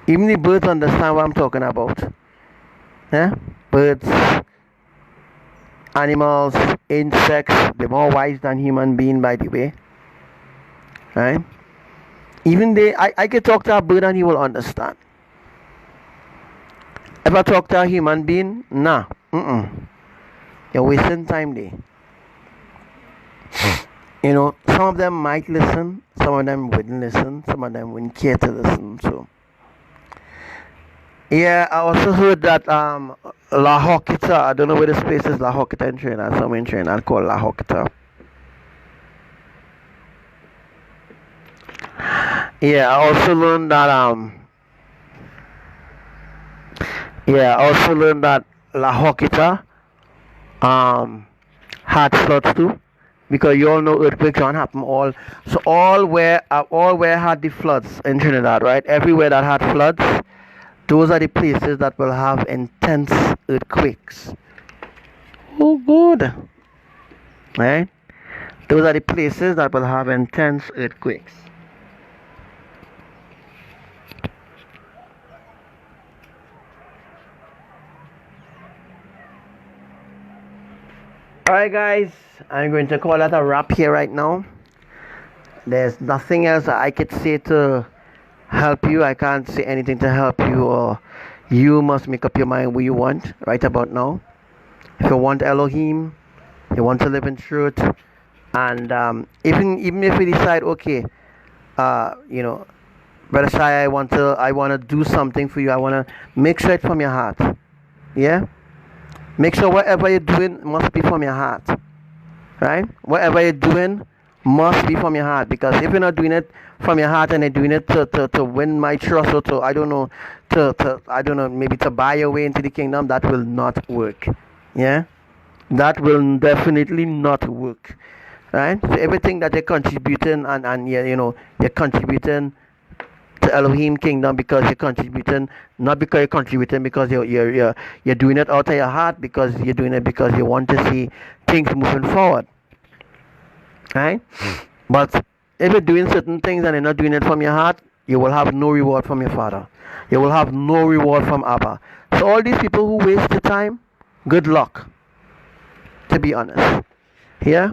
even the birds understand what I'm talking about. Yeah? Birds, animals, insects, they're more wise than human beings, by the way. Right? Even I can talk to a bird and he will understand. If I talk to a human being, nah. You're wasting time there. Some of them might listen, some of them wouldn't listen, some of them wouldn't care to listen. So yeah, I also heard that La Hoquita, I don't know where this place is, La Hoquita in Trinidad, somewhere in Trinidad called La Hoquita. Yeah, I also learned that La Hoquita had floods too, because you all know earthquakes don't happen all. So all where had the floods in Trinidad, right? Everywhere that had floods, those are the places that will have intense earthquakes. Oh, good. Right? Those are the places that will have intense earthquakes. Alright guys, I'm going to call that a wrap here right now. There's nothing else I could say to help you. I can't say anything to help you, or you must make up your mind what you want right about now. If you want Elohim, you want to live in truth, and even if you decide, okay, Brother Shai, I want to do something for you. I want to make sure it's from your heart. Yeah? Make sure whatever you're doing must be from your heart. Right? Whatever you're doing must be from your heart. Because if you're not doing it from your heart and you're doing it to win my trust, or maybe to buy your way into the kingdom, that will not work. Yeah? That will definitely not work. Right? So everything that you're contributing and you're contributing to Elohim kingdom because you're contributing, not because you're contributing because you're doing it out of your heart, because you're doing it because you want to see things moving forward. Right? But if you're doing certain things and you're not doing it from your heart, you will have no reward from your Father. You will have no reward from Abba. So all these people who waste your time, good luck, to be honest. Yeah?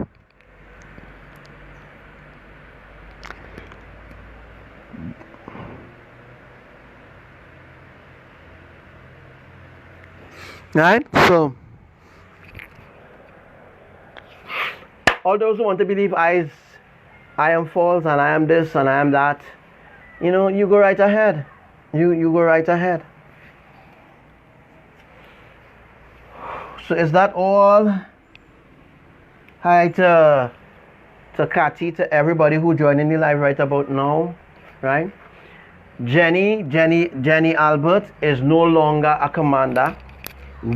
Right? So, all those who want to believe I am false and I am this and I am that, you go right ahead. You go right ahead. So is that all? Hi to Cathy, to everybody who joined in the live right about now, right? Jenny Albert is no longer a commander.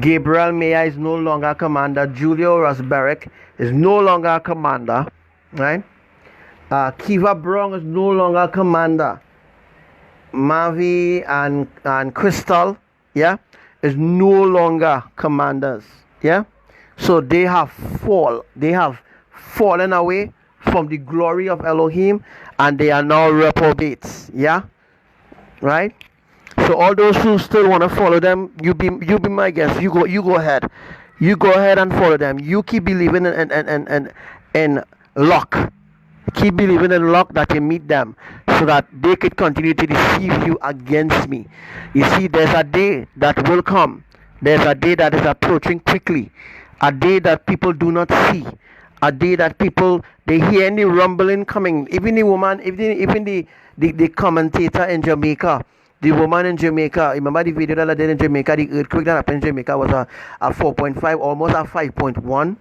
Gabriel Maya is no longer a commander. Julio Rosberg is no longer a commander, right? Kiva Brown is no longer a commander. Mavi and Crystal, yeah, is no longer commanders, yeah. So they have fallen away from the glory of Elohim, and they are now reprobates, yeah, right? So all those who still want to follow them, you be my guest. You go ahead. You go ahead and follow them. You keep believing in luck. Keep believing in luck that you meet them, so that they could continue to deceive you against me. You see, there's a day that will come. There's a day that is approaching quickly. A day that people do not see. A day that people, they hear any rumbling coming. Even the woman, even the commentator in Jamaica. The woman in Jamaica, remember the video that I did in Jamaica, the earthquake that happened in Jamaica was a 4.5, almost a 5.1.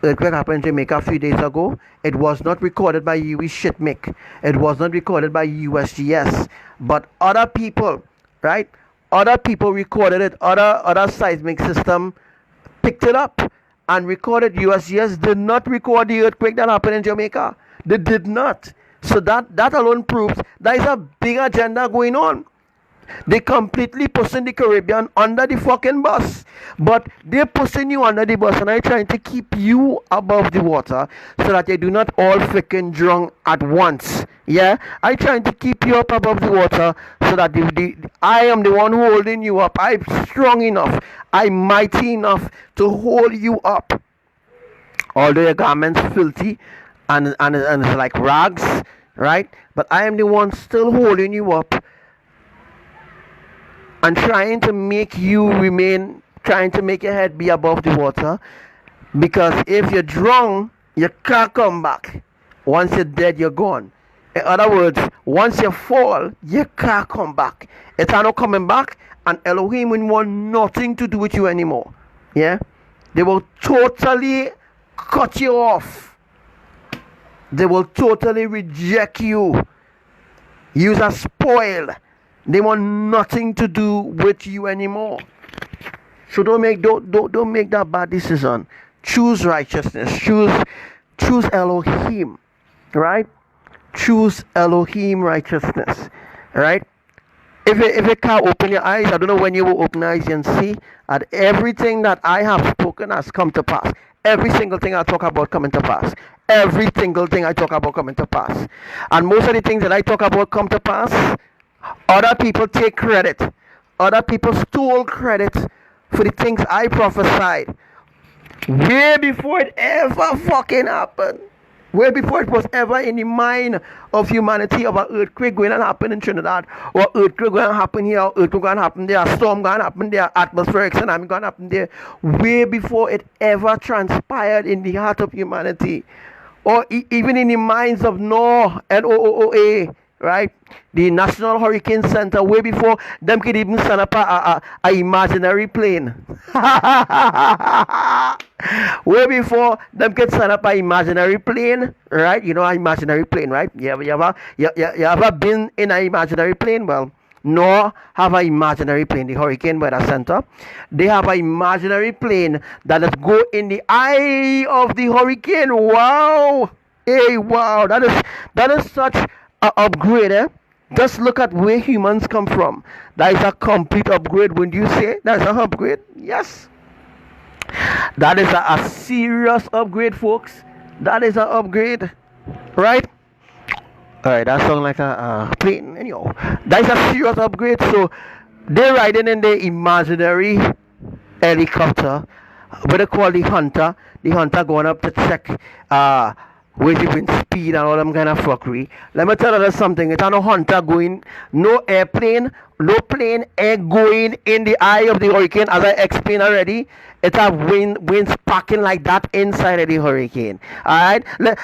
Earthquake happened in Jamaica a few days ago. It was not recorded by UE Shitmic. It was not recorded by USGS. But other people, right? Other people recorded it. Other seismic system picked it up and recorded. USGS did not record the earthquake that happened in Jamaica. They did not. So that alone proves there is a big agenda going on. They completely pushing the Caribbean under the fucking bus. But they're pushing you under the bus, and I'm trying to keep you above the water so that you do not all freaking drown at once. Yeah? I'm trying to keep you up above the water so that I am the one holding you up. I'm strong enough. I'm mighty enough to hold you up. Although your garments filthy and it's like rags, right? But I am the one still holding you up and trying to make you remain, trying to make your head be above the water. Because if you're drunk, you can't come back. Once you're dead, you're gone. In other words, once you fall, you can't come back. It's not coming back, and Elohim will want nothing to do with you anymore. Yeah? They will totally cut you off. They will totally reject you. You are spoiled. They want nothing to do with you anymore. So don't make that bad decision. Choose righteousness. Choose choose Elohim, right? Choose Elohim righteousness, right? If you can't open your eyes, I don't know when you will open your eyes and see that everything that I have spoken has come to pass. Every single thing I talk about coming to pass. Every single thing I talk about coming to pass. And most of the things that I talk about come to pass, other people take credit. Other people stole credit for the things I prophesied way before it ever fucking happened. Way before it was ever in the mind of humanity of an earthquake going to happen in Trinidad, or earthquake going to happen here, or earthquake going to happen there, a storm going to happen there, atmospheric tsunami going to happen there, way before it ever transpired in the heart of humanity, or even in the minds of Noah, NOOA, right? The National Hurricane Center, way before them could even set up a imaginary plane. Way before them could set up an imaginary plane, right? You know an imaginary plane, right? You ever been in an imaginary plane? Well, Noah have an imaginary plane, the hurricane weather center. They have an imaginary plane that is go in the eye of the hurricane. Wow. Hey, wow. That is such an upgrade, eh? Just look at where humans come from. That is a complete upgrade. When you say that's an upgrade, yes. That is a serious upgrade, folks. That is an upgrade, right? Alright, that sounds like a plane. Anyhow, that is a serious upgrade. So they're riding in the imaginary helicopter, what they call the hunter. The hunter going up to check where the wind speed and all them kind of fuckery. Let me tell you something. It's no hunter going, no airplane, no plane air going in the eye of the hurricane, as I explained already. It's a wind sparking like that inside of the hurricane. Alright? Let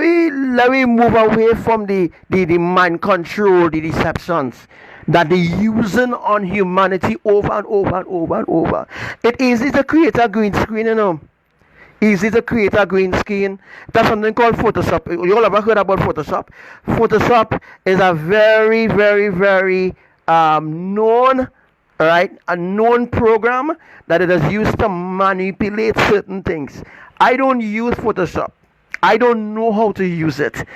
me move away from the mind control, the deceptions that they're using on humanity over and over and over and over. It is easy to create a green screen, you know. Easy to create a green screen. There's something called Photoshop. You all ever heard about Photoshop? Photoshop is a very, very, very known, right? A known program that it is used to manipulate certain things. I don't use Photoshop. I don't know how to use it.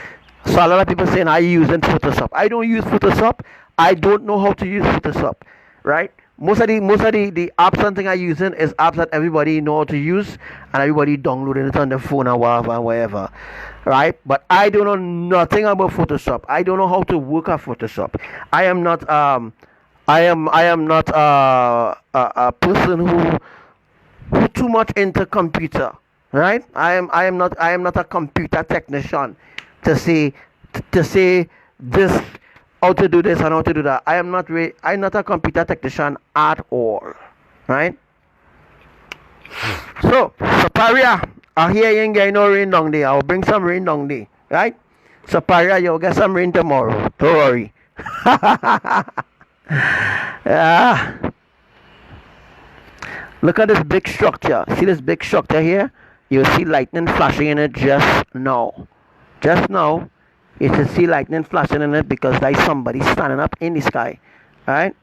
So a lot of people saying I use Photoshop. I don't use Photoshop. I don't know how to use Photoshop, right? Most of the apps and thing I using is apps that everybody know how to use and everybody downloading it on their phone or whatever, right? But I don't know nothing about Photoshop. I don't know how to work at Photoshop. I am not a person who too much into computer, right? I am not a computer technician to say this, how to do this and how to do that. I'm not a computer technician at all, right? So Paria, I hear you get no rain down there. I'll bring some rain down there, right? So Paria, you'll get some rain tomorrow. Don't worry. Yeah. Look at this big structure. See this big structure here? You'll see lightning flashing in it just now. Just now. You should see lightning flashing in it because there's somebody standing up in the sky. Alright?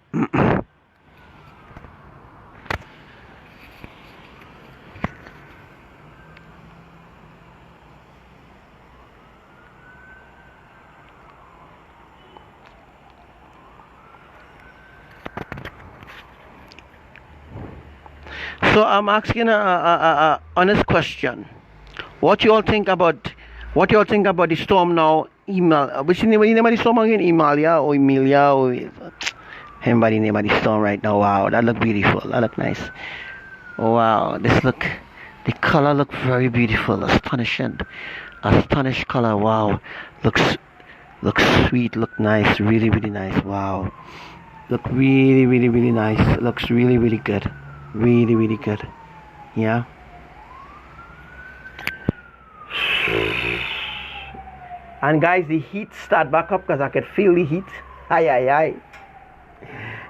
So I'm asking a honest question. What you all think about the storm now? Email. Which name of the storm again? EMAYAH or EMILIA or anybody name of the storm right now? Wow, that look beautiful. That look nice. Wow, the color look very beautiful. Astonishing color. Wow, looks sweet. Look nice. Really, really nice. Wow, look really, really, really nice. Looks really, really good. Really, really good. Yeah. And guys, the heat start back up because I could feel the heat. Aye.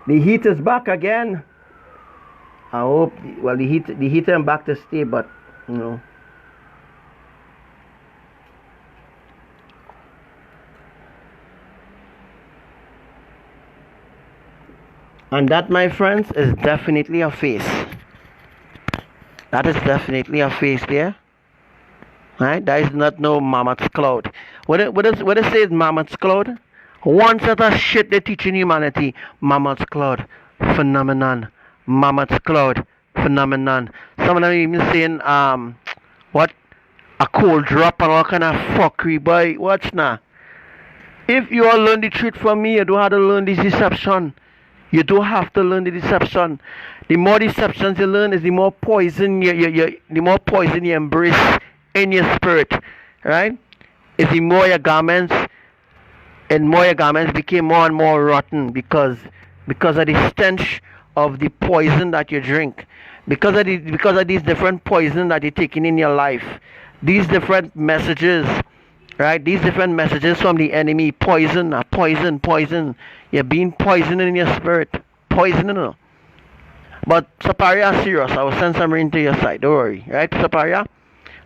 The heat is back again. I hope, well, the heat is back to stay, but, you know. And that, my friends, is definitely a face. That is definitely a face there. Right? That is not no mammoth's cloud. What it says mammoth's cloud? One set of shit they're teaching humanity. Mammoth's cloud. Phenomenon. Mammoth's cloud. Phenomenon. Some of them even saying what? A cold drop and all kind of fuckery, boy. Watch now. If you all learn the truth from me, you don't have to learn this deception. You don't have to learn the deception. The more deceptions you learn is the more poison the more poison you embrace in your spirit. Right? It's the more your garments became more and more rotten because of the stench of the poison that you drink. Because of these different poison that you're taking in your life. These different messages. Right? These different messages from the enemy. Poison. You're being poisoned in your spirit. Poisoning. But Saparia, serious. I will send some rain to your side. Don't worry. Right, Saparia?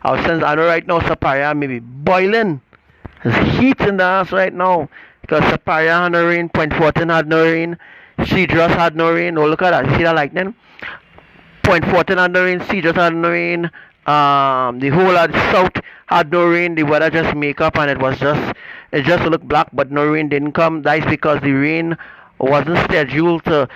I know right now Saparia may be boiling. There's heat in the house right now. Because Saparia had no rain. Point 14 had no rain. Cedros had no rain. Oh, look at that. You see that lightning? Point 14 had no rain. Cedros had no rain. The whole of the south had no rain. The weather just make up and it just looked black, but no rain didn't come. That is because the rain wasn't scheduled to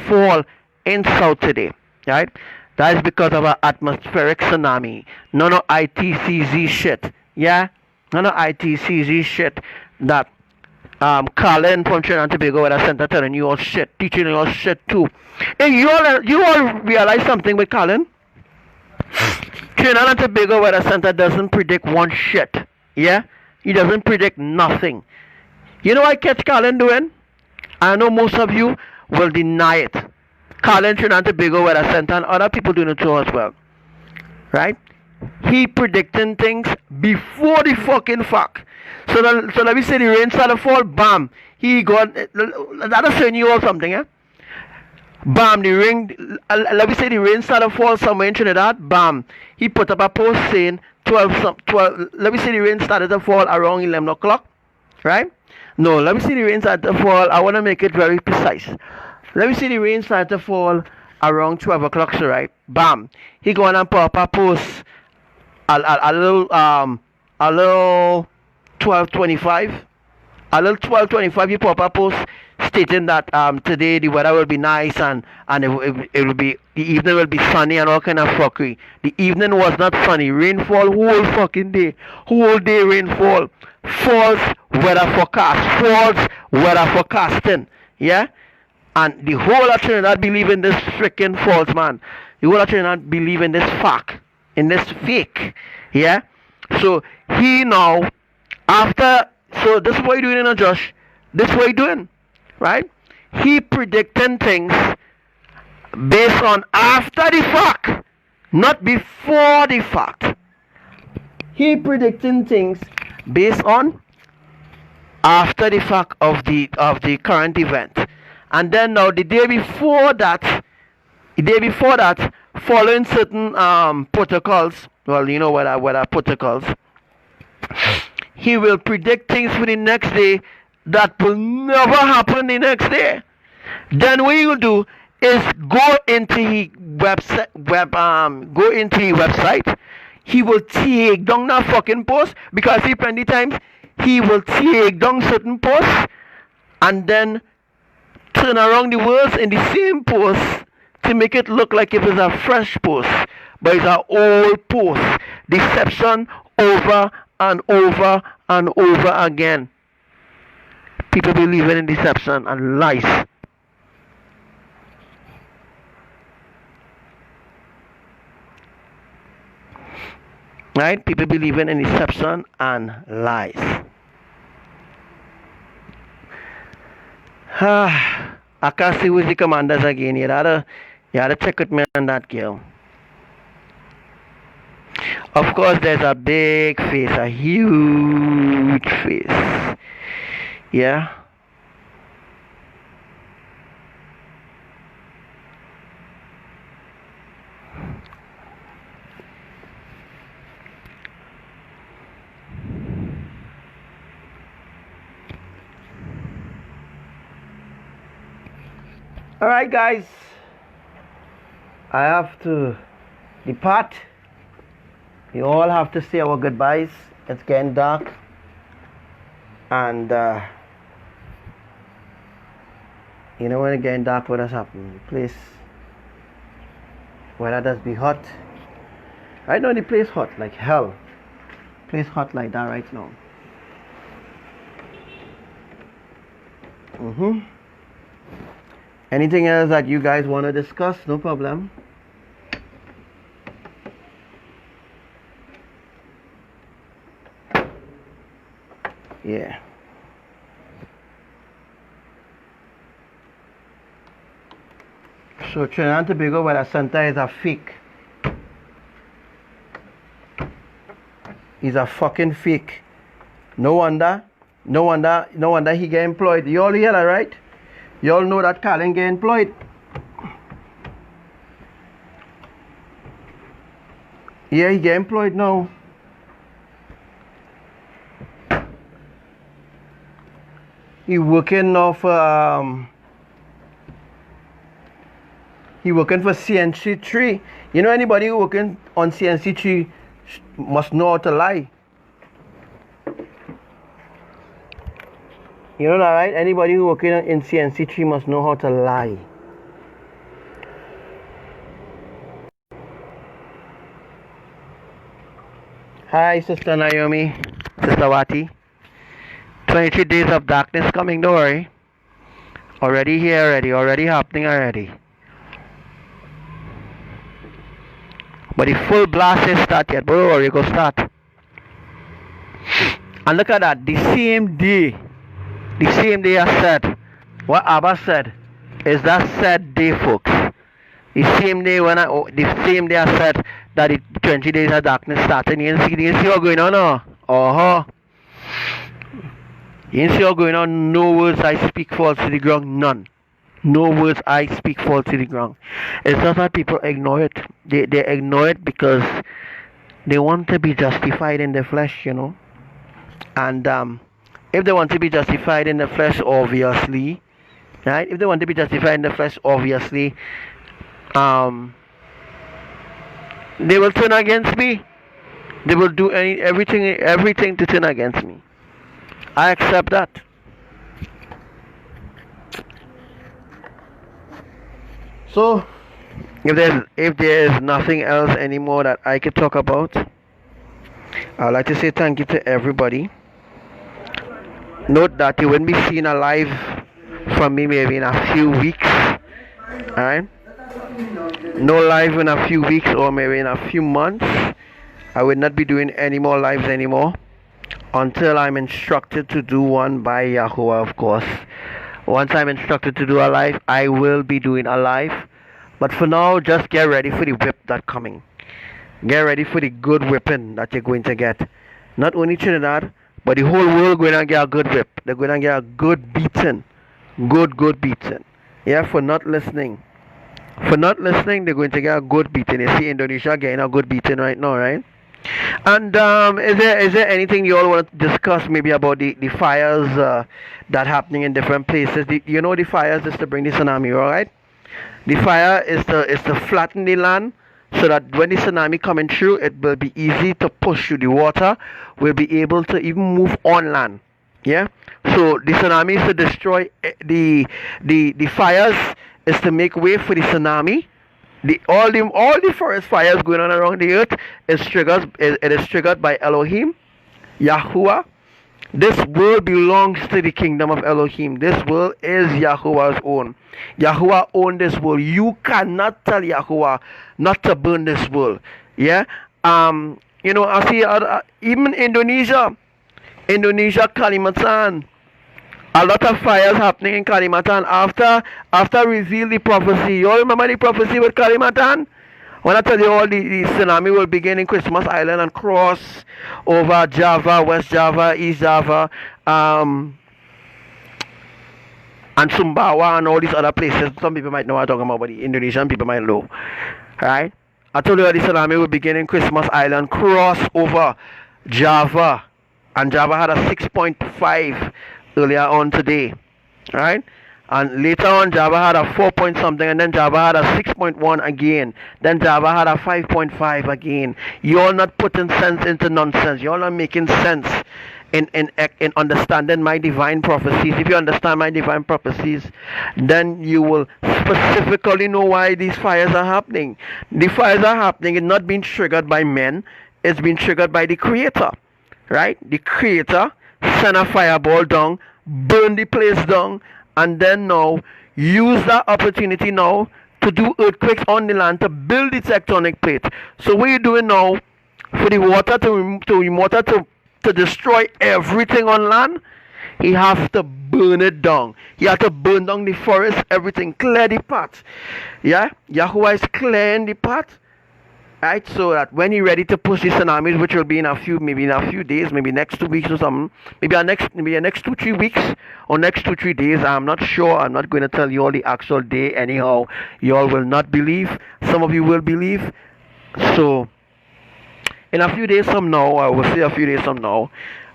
fall in south today. Right? That is because of an atmospheric tsunami. No ITCZ shit. Yeah? No ITCZ shit that Colin from Trinidad and Tobago Weather Center telling you all shit, teaching you all shit too. Hey, you all realize something with Colin? Trinidad and Tobago Weather Center doesn't predict one shit. Yeah? He doesn't predict nothing. You know what I catch Colin doing? I know most of you will deny it. Colin, Trinidad and Tobago Weather Center, and other people doing it too as well. Right? He predicting things before the fucking fact. So let me say the rain started to fall, bam. He got, that'll send you all something, yeah? Bam, the rain, let me say the rain started to fall somewhere in Trinidad, bam. He put up a post saying 12, let me say the rain started to fall around 11 o'clock, right? No, let me see the rain started to fall, I want to make it very precise. Let me see the rain started to fall around 12 o'clock, so right? Bam. He go on and put up a post, a little 12:25. A little 12:25 he put up a post stating that today the weather will be nice and it will be, the evening will be sunny and all kind of fuckery. The evening was not sunny. Rainfall whole fucking day. Whole day rainfall. False weather forecast. False weather forecasting. Yeah? And the whole of Trinidad believe in this freaking false, man. The whole of Trinidad believe in this fact. In this fake. Yeah? So he now, after, so this is what he's doing, Josh. This is what he's doing. Right? He predicting things based on after the fact, not before the fact. He predicting things based on after the fact of the current event. And then now the day before that, following certain protocols, well, you know what are protocols, he will predict things for the next day that will never happen the next day. Then what he will do is go into his website. He will take down that fucking post, because he plenty times he will take down certain posts and then turn around the words in the same post to make it look like it is a fresh post, but it's an old post. Deception over and over and over again. People believe in deception and lies. Right? People believe in deception and lies. I can't see with the commanders again. You had to check with me on that, girl. Of course, there's a big face, a huge face. Yeah. Alright guys, I have to depart. We all have to say our goodbyes. It's getting dark. And, you know when it's getting dark, what has happened? The place, weather does be hot. Right now the place hot like hell. Place hot like that right now. Anything else that you guys want to discuss? No problem. Yeah. So Trinidad and Tobago Weather Center is a fake. He's a fucking fake. No wonder he get employed. You all hear that, right? You all know that Colin get employed. Yeah, he get employed now. He working now for he working for CNC3. You know, anybody who working on CNC3 must know how to lie. You know that, right? Anybody who working in CNC3 must know how to lie. Hi, Sister Naomi, Sister Wati. 23 days of darkness coming, don't worry. Already here already happening already. But the full blast is start yet, but don't worry, go start. And look at that, the same day I said, what ABBA said, is that said day, folks. The same day I said that the 20 days of darkness started. You see what's going on now? You see what's going on? No words I speak false to the ground, none. No words I speak false to the ground. It's just that people ignore it. They ignore it because they want to be justified in the flesh, you know. And if they want to be justified in the flesh, obviously, right? If they want to be justified in the flesh, obviously, they will turn against me. They will do everything to turn against me. I accept that. So, if there is nothing else anymore that I could talk about, I'd like to say thank you to everybody. Note that you wouldn't be seeing a live from me maybe in a few weeks. Alright? No live in a few weeks or maybe in a few months. I will not be doing any more lives anymore until I'm instructed to do one by YAHUWAH, of course. Once I'm instructed to do a live, I will be doing a live. But for now, just get ready for the whip that's coming. Get ready for the good whipping that you're going to get. Not only Trinidad, but the whole world going to get a good whip. They're going to get a good beating. Good beating. Yeah, for not listening. For not listening, they're going to get a good beating. You see Indonesia getting a good beating right now, right? And is there anything you all want to discuss maybe about the fires that happening in different places? You know the fires is to bring the tsunami, alright? The fire is to flatten the land so that when the tsunami coming through, it will be easy to push through. The water will be able to even move on land. Yeah? So the tsunami is to destroy the fires is to make way for the tsunami. All the forest fires going on around the earth is triggered by Elohim, YAHUWAH. This world belongs to the kingdom of Elohim. This world is YAHUWAH's own. YAHUWAH owns this world. You cannot tell YAHUWAH not to burn this world. Yeah. You know, I see even Indonesia, Kalimantan. A lot of fires happening in Kalimantan after reveal the prophecy. You all remember the prophecy with Kalimantan? When I tell you all the tsunami will begin in Christmas Island and cross over Java, West Java, East Java, and Sumbawa and all these other places. Some people might know what I'm talking about, but the Indonesian people might know. Right? I told you the tsunami will begin in Christmas Island, cross over Java, and Java had a 6.5 earlier on today, right? And later on, Java had a 4 point something, and then Java had a 6.1 again. Then Java had a 5.5 again. You're not putting sense into nonsense. You're not making sense in understanding my divine prophecies. If you understand my divine prophecies, then you will specifically know why these fires are happening. The fires are happening. It's not being triggered by men. It's being triggered by the Creator. Right? The Creator send a fireball down, burn the place down, and then now use that opportunity now to do earthquakes on the land, to build the tectonic plate. So what you're doing now for the water to destroy everything on land, he has to burn it down. He has to burn down the forest, everything, clear the path. Yeah, Yahuwah is clearing the path. Right, so that when he's ready to push the tsunamis, which will be maybe in a few days, maybe next 2 weeks or something, maybe the next 2-3 weeks or next 2-3 days, I'm not sure. I'm not going to tell you all the actual day anyhow. You all will not believe. Some of you will believe. So in a few days from now, I will say a few days from now,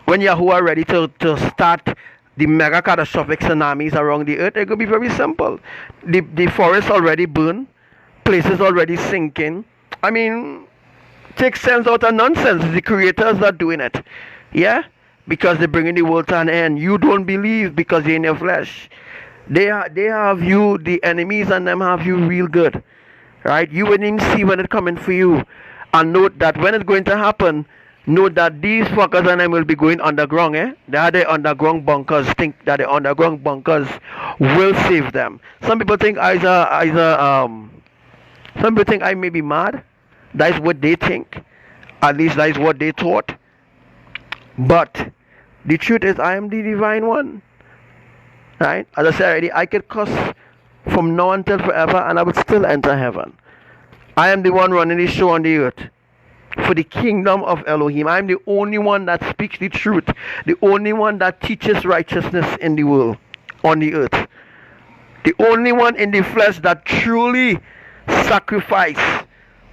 when Yahuwah ready to start the mega catastrophic tsunamis around the earth, it could be very simple. The forest already burned, places already sinking. I mean, take sense out of nonsense. The creators are doing it. Yeah? Because they're bringing the world to an end. You don't believe because you're in your flesh. They have you, the enemies, and them have you real good. Right? You wouldn't even see when it's coming for you. And note that when it's going to happen, note that these fuckers and them will be going underground. They are the underground bunkers. Think that the underground bunkers will save them. Some people think some people think I may be mad. That is what they think. At least that is what they thought. But the truth is, I am the divine one. Right? As I said already, I could curse from now until forever and I would still enter heaven. I am the one running the show on the earth for the kingdom of Elohim. I am the only one that speaks the truth. The only one that teaches righteousness in the world, on the earth. The only one in the flesh that truly sacrifice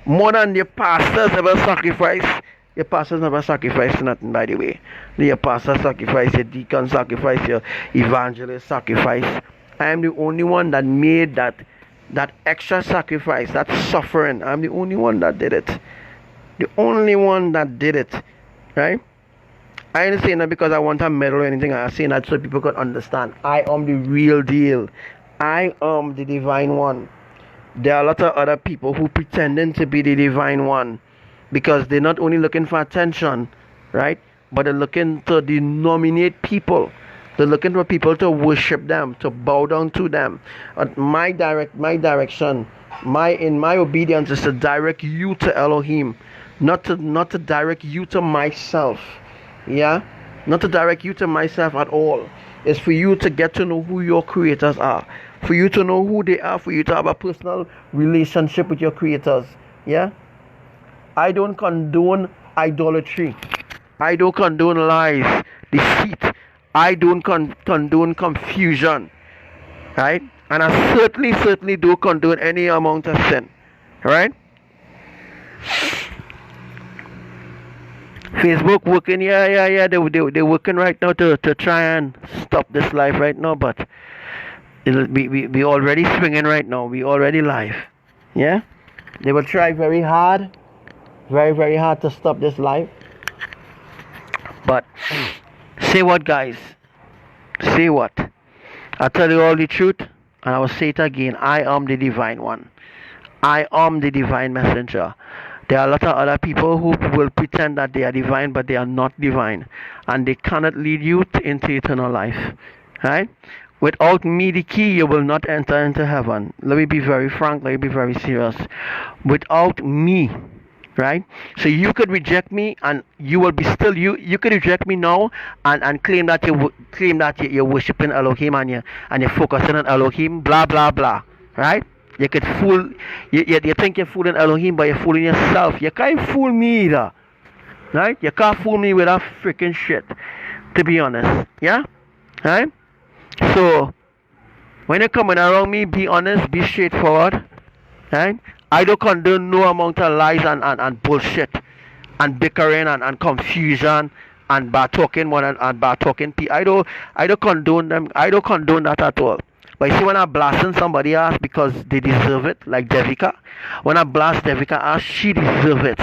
more than your pastors ever sacrifice. Your pastors never sacrifice nothing, by the way. Your pastor sacrifice, your deacon sacrifice, your evangelist sacrifice. I am the only one that made that extra sacrifice, that suffering. I'm the only one that did it. The only one that did it. Right? I ain't saying that because I want a medal or anything. I'm saying that so people could understand. I am the real deal. I am the divine one. There are a lot of other people who pretending to be the divine one because they're not only looking for attention, right? But they're looking to denominate people. They're looking for people to worship them, to bow down to them. My direction, in my obedience is to direct you to Elohim, not to direct you to myself. Yeah? Not to direct you to myself at all. It's for you to get to know who your creators are. For you to know who they are, for you to have a personal relationship with your creators. Yeah? I don't condone idolatry. I don't condone lies, deceit. I don't condone confusion. Right? And I certainly don't condone any amount of sin. Right? Facebook working, yeah. They're working right now to try and stop this live right now, but we already swinging right now. We already live. Yeah? They will try very hard to stop this live. But say what, guys? Say what? I tell you all the truth, and I will say it again. I am the divine one. I am the divine messenger. There are a lot of other people who will pretend that they are divine, but they are not divine, and they cannot lead you into eternal life. Right? Without me, the key, you will not enter into heaven. Let me be very frank. Let me be very serious. Without me, right? So you could reject me, and you will be still you. You could reject me now and claim that you're worshiping Elohim and you're focusing on Elohim. Blah blah blah. Right? You could fool. You think you're fooling Elohim, but you're fooling yourself. You can't fool me either. Right? You can't fool me with that freaking shit. To be honest, yeah. Right? So, when you're coming around me, be honest, be straightforward. Right? I don't condone no amount of lies and bullshit and bickering and confusion and bad talking and bad talking. I don't condone them. I don't condone that at all. But you see, when I blasting somebody else because they deserve it, like Devika, when I blast Devika else, she deserve it.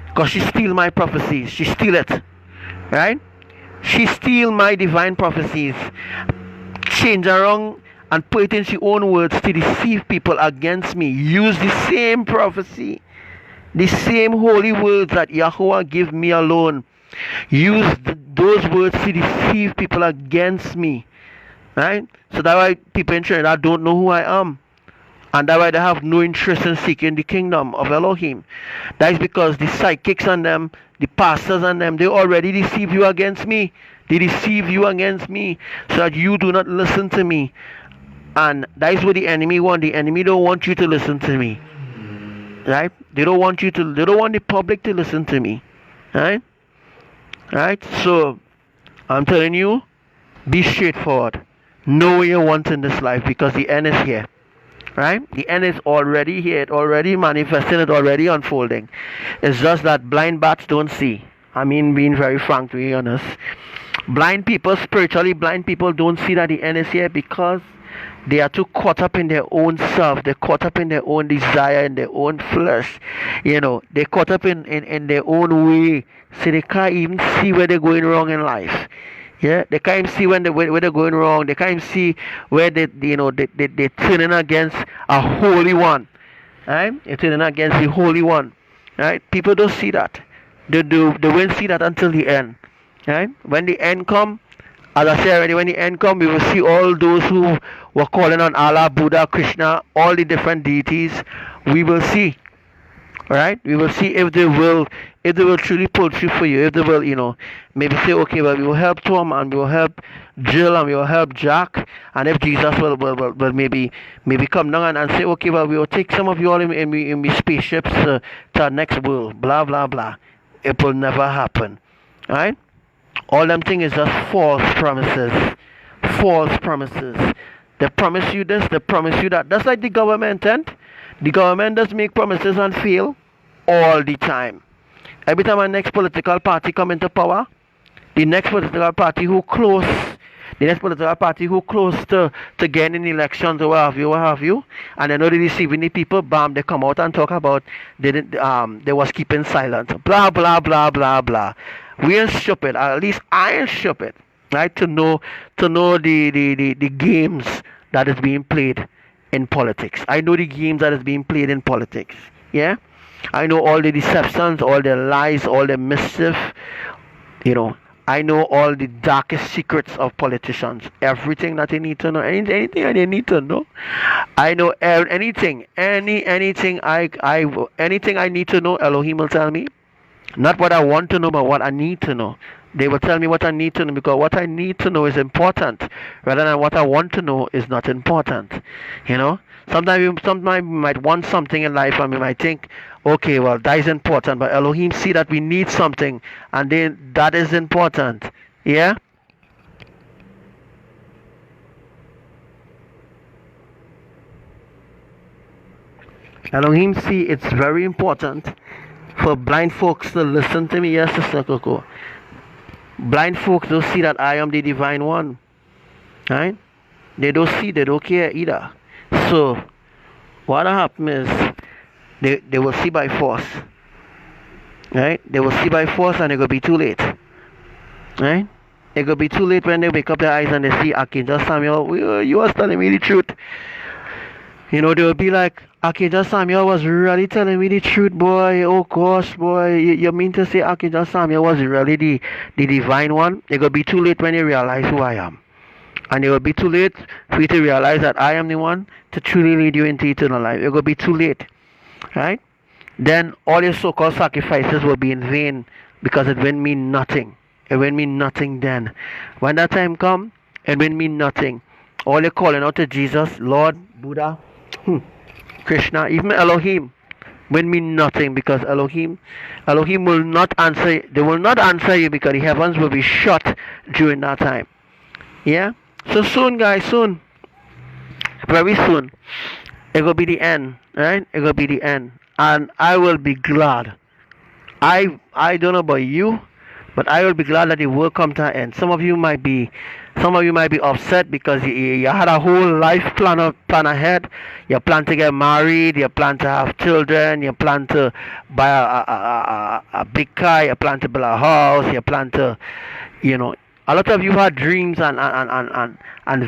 Because she steal my prophecies. She steal it. Right? She steal my divine prophecies. Change around and put it in her own words to deceive people against me. Use the same prophecy. The same holy words that Yahuwah give me alone. Use those words to deceive people against me. Right? So that's why people in Trinidad don't know who I am. And that's why they have no interest in seeking the kingdom of Elohim. That is because the psychics and them, the pastors and them, they already deceive you against me. They deceive you against me so that you do not listen to me. And that is what the enemy wants. The enemy don't want you to listen to me. Right? They don't want the public to listen to me. Right? Right? So I'm telling you, be straightforward. Know what you want in this life because the end is here. Right? The end is already here. It's already manifesting. It's already unfolding. It's just that blind bats don't see. I mean, being very frank to be honest. Blind people, spiritually blind people don't see that the end is here because they are too caught up in their own self. They're caught up in their own desire, in their own flesh. You know, they're caught up in their own way. So they can't even see where they're going wrong in life. Yeah, they can't see where they're going wrong. They can't see where they're turning against a holy one. Right? They're turning against the holy one. Right? People don't see that. They won't see that until the end. Right? When the end come, as I said already, when the end come, we will see all those who were calling on Allah, Buddha, Krishna, all the different deities. We will see. Right? We will see if they will truly pull through for you. If they will, maybe say, okay, well, we will help Tom and we will help Jill and we will help Jack. And if Jesus will maybe come down and say, okay, well, we will take some of you all in the spaceships to our next world. Blah, blah, blah. It will never happen. Right? All them things is just false promises. False promises. They promise you this, they promise you that. That's like the government, and the government does make promises and fail all the time. Every time a next political party come into power, the next political party who close to getting elections or what have you, and they know they're deceiving the people, bam, they come out and talk about they was keeping silent. Blah, blah, blah, blah, blah. We ain't stupid, at least I ain't stupid, right? To know the games that is being played in politics. I know the games that is being played in politics. Yeah? I know all the deceptions, all the lies, all the mischief. I know all the darkest secrets of politicians. Everything that they need to know. Anything that they need to know. I know anything. Anything I need to know, Elohim will tell me. Not what I want to know, but what I need to know. They will tell me what I need to know because what I need to know is important rather than what I want to know is not important. Sometimes we might want something in life and we might think, okay, well, that is important, but Elohim see that we need something and then that is important. Yeah? Elohim see it's very important for blind folks to listen to me. Yes, Sister Coco. Blind folks don't see that I am the divine one. Right? They don't see, they don't care either. So, what happens is they will see by force. Right? They will see by force and it will be too late. Right? It will be too late when they wake up their eyes and they see Archangel Samuel. You was telling me the truth. They will be like, Archangel Samuel was really telling me the truth, boy. Oh gosh, boy. You mean to say Archangel Samuel was really the divine one? It will be too late when you realize who I am. And it will be too late for you to realize that I am the one to truly lead you into eternal life. It will be too late. Right? Then all your so-called sacrifices will be in vain because it will mean nothing. It will mean nothing then. When that time comes, it will mean nothing. All you're calling out to Jesus, Lord, Buddha, Krishna, even Elohim, will mean nothing because Elohim will not answer. They will not answer you because the heavens will be shut during that time. Yeah? So soon, guys, soon. Very soon. It will be the end. Right? It will be the end. And I will be glad. I don't know about you, But I will be glad that it will come to an end. Some of you might be upset because you had a whole life plan ahead. You plan to get married, you plan to have children, you plan to buy a big car, you plan to build a house, you plan to, you know, a lot of you had dreams and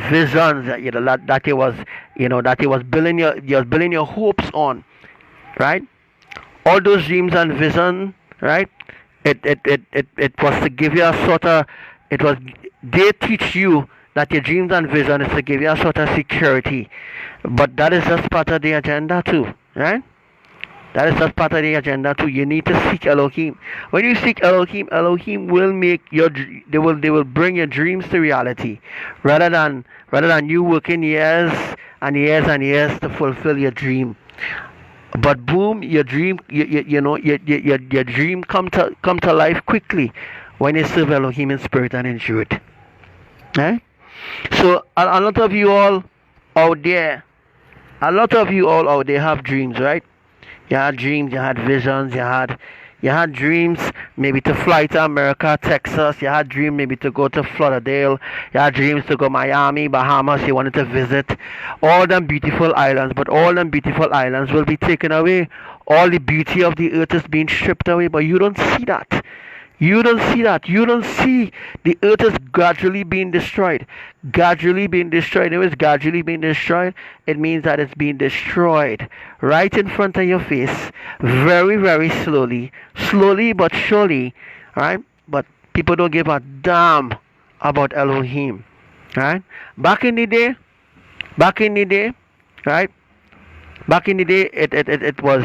visions that you was building your hopes on, right? All those dreams and vision, right? It was to give you a sort of, they teach you that your dreams and vision is to give you a sort of security. But that is just part of the agenda too, right? That is just part of the agenda too. You need to seek Elohim. When you seek Elohim, Elohim will make they will bring your dreams to reality, rather than you working years and years and years to fulfill your dream. But boom, your dream, your dream come to life quickly when you serve Elohim in spirit and in truth. Right? So a lot of you all out there have dreams, right? You had dreams, you had visions, you had dreams maybe to fly to America, Texas. You had dreams maybe to go to Florida. You had dreams to go Miami, Bahamas. You wanted to visit all them beautiful islands, but all them beautiful islands will be taken away. All the beauty of the earth is being stripped away, but you don't see that. You don't see that. You don't see the earth is gradually being destroyed. Gradually being destroyed. If it's gradually being destroyed, it means that it's being destroyed right in front of your face. Very, very slowly. Slowly but surely. Right? But people don't give a damn about Elohim. Right? Back in the day, right? Back in the day, it was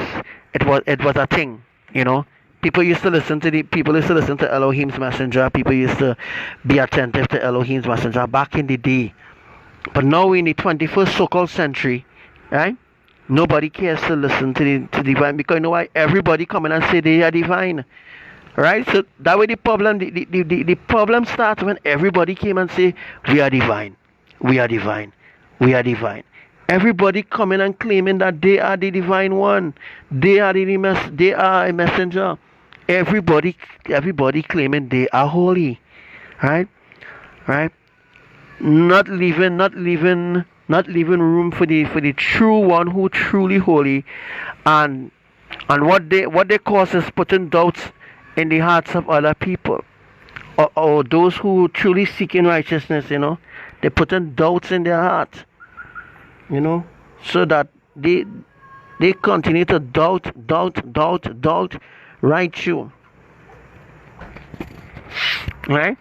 a thing, you know. People used to listen to Elohim's messenger. People used to be attentive to Elohim's messenger back in the day. But now in the 21st so-called century, right? Nobody cares to listen to the divine, because you know why? Everybody come in and say they are divine, right? So that way the problem starts when everybody came and say we are divine, we are divine, we are divine. Everybody coming and claiming that they are the divine one, they are a messenger. Everybody claiming they are holy, right? Not leaving room for the true one who truly holy, and what they cause is putting doubts in the hearts of other people, or those who truly seek in righteousness. You know, they putting doubts in their heart. You know, so that they continue to doubt right through. Right?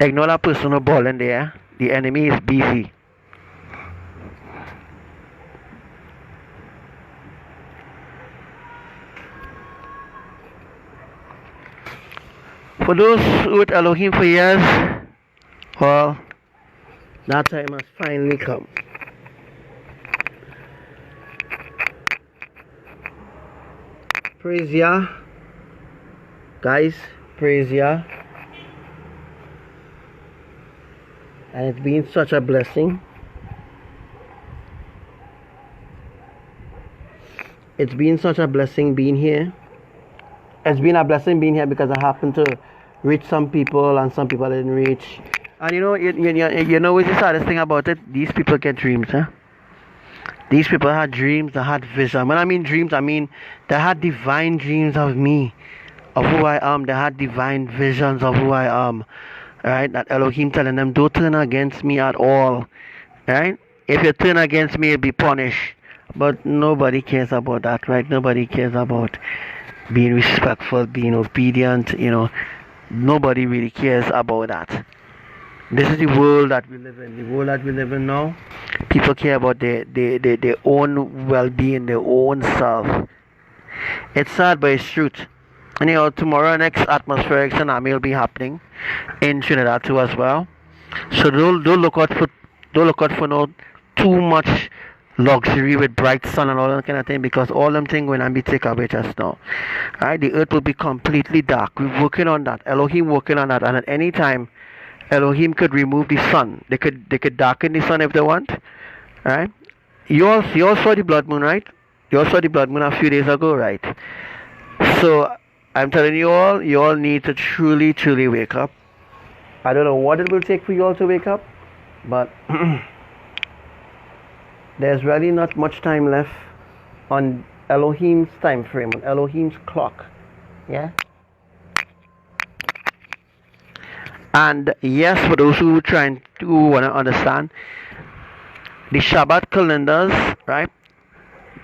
Ignore that personal ball in there. The enemy is busy. For those who with Elohim for years, well, that time has finally come. Praise Yah. Guys, praise Yah. And it's been such a blessing. It's been such a blessing being here. It's been a blessing being here because I happened to reach some people and some people I didn't reach. And you know what's the saddest thing about it? These people get dreams, huh? These people had dreams, they had vision. When I mean dreams, I mean they had divine dreams of me, of who I am. They had divine visions of who I am. Right? That Elohim telling them, don't turn against me at all. Right? If you turn against me, you'll be punished. But nobody cares about that, right? Nobody cares about being respectful, being obedient, you know. Nobody really cares about that. This is the world that we live in. The world that we live in now, people care about their own well-being, their own self. It's sad, but it's truth. Anyhow, tomorrow next atmospheric tsunami will be happening in Trinidad too as well. So don't look out for no too much luxury with bright sun and all that kind of thing, because all them things will not be taken away just now. Right? The earth will be completely dark. We're working on that. Elohim working on that, and at any time Elohim could remove the sun. They could darken the sun if they want. Right? You all saw the blood moon, right? You all saw the blood moon a few days ago, right? So I'm telling you all need to truly, truly wake up. I don't know what it will take for you all to wake up, but there's really not much time left on Elohim's time frame, on Elohim's clock. Yeah? And yes, for those who trying to want to understand, the Shabbat calendars, right?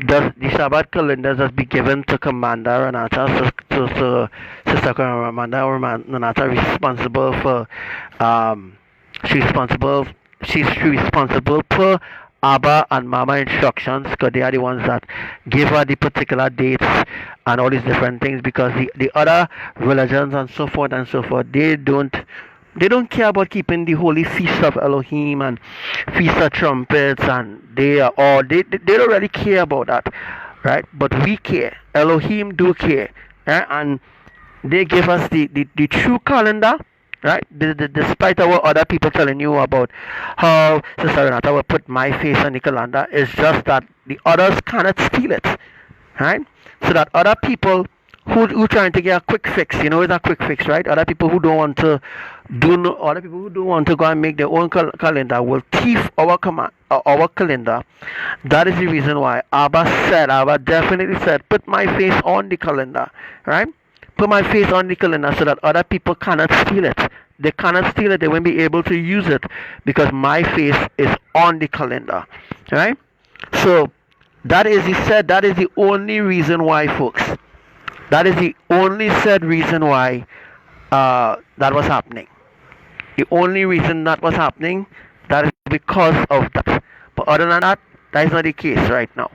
The Shabbat calendars has been given to Commander Renata, to Sister Commander Renata, responsible for she's responsible for ABBA and Mama instructions, because they are the ones that give her the particular dates and all these different things, because the other religions and so forth, they don't care about keeping the holy feast of Elohim and feast of trumpets, and they don't really care about that, right? But we care. Elohim do care, and they give us the true calendar, right? Despite our other people telling you about how Sister Renata will put my face on the calendar, it's just that the others cannot steal it, right? So that other people who trying to get a quick fix, it's a quick fix, right? Other people who don't want to go and make their own calendar will thief our calendar. That is the reason why Abba definitely said, put my face on the calendar, right? Put my face on the calendar so that other people cannot steal it. They cannot steal it. They won't be able to use it because my face is on the calendar, right? So that is the only reason why, folks. That is the only said reason why that was happening. The only reason that was happening, that is because of that. But other than that, that is not the case right now.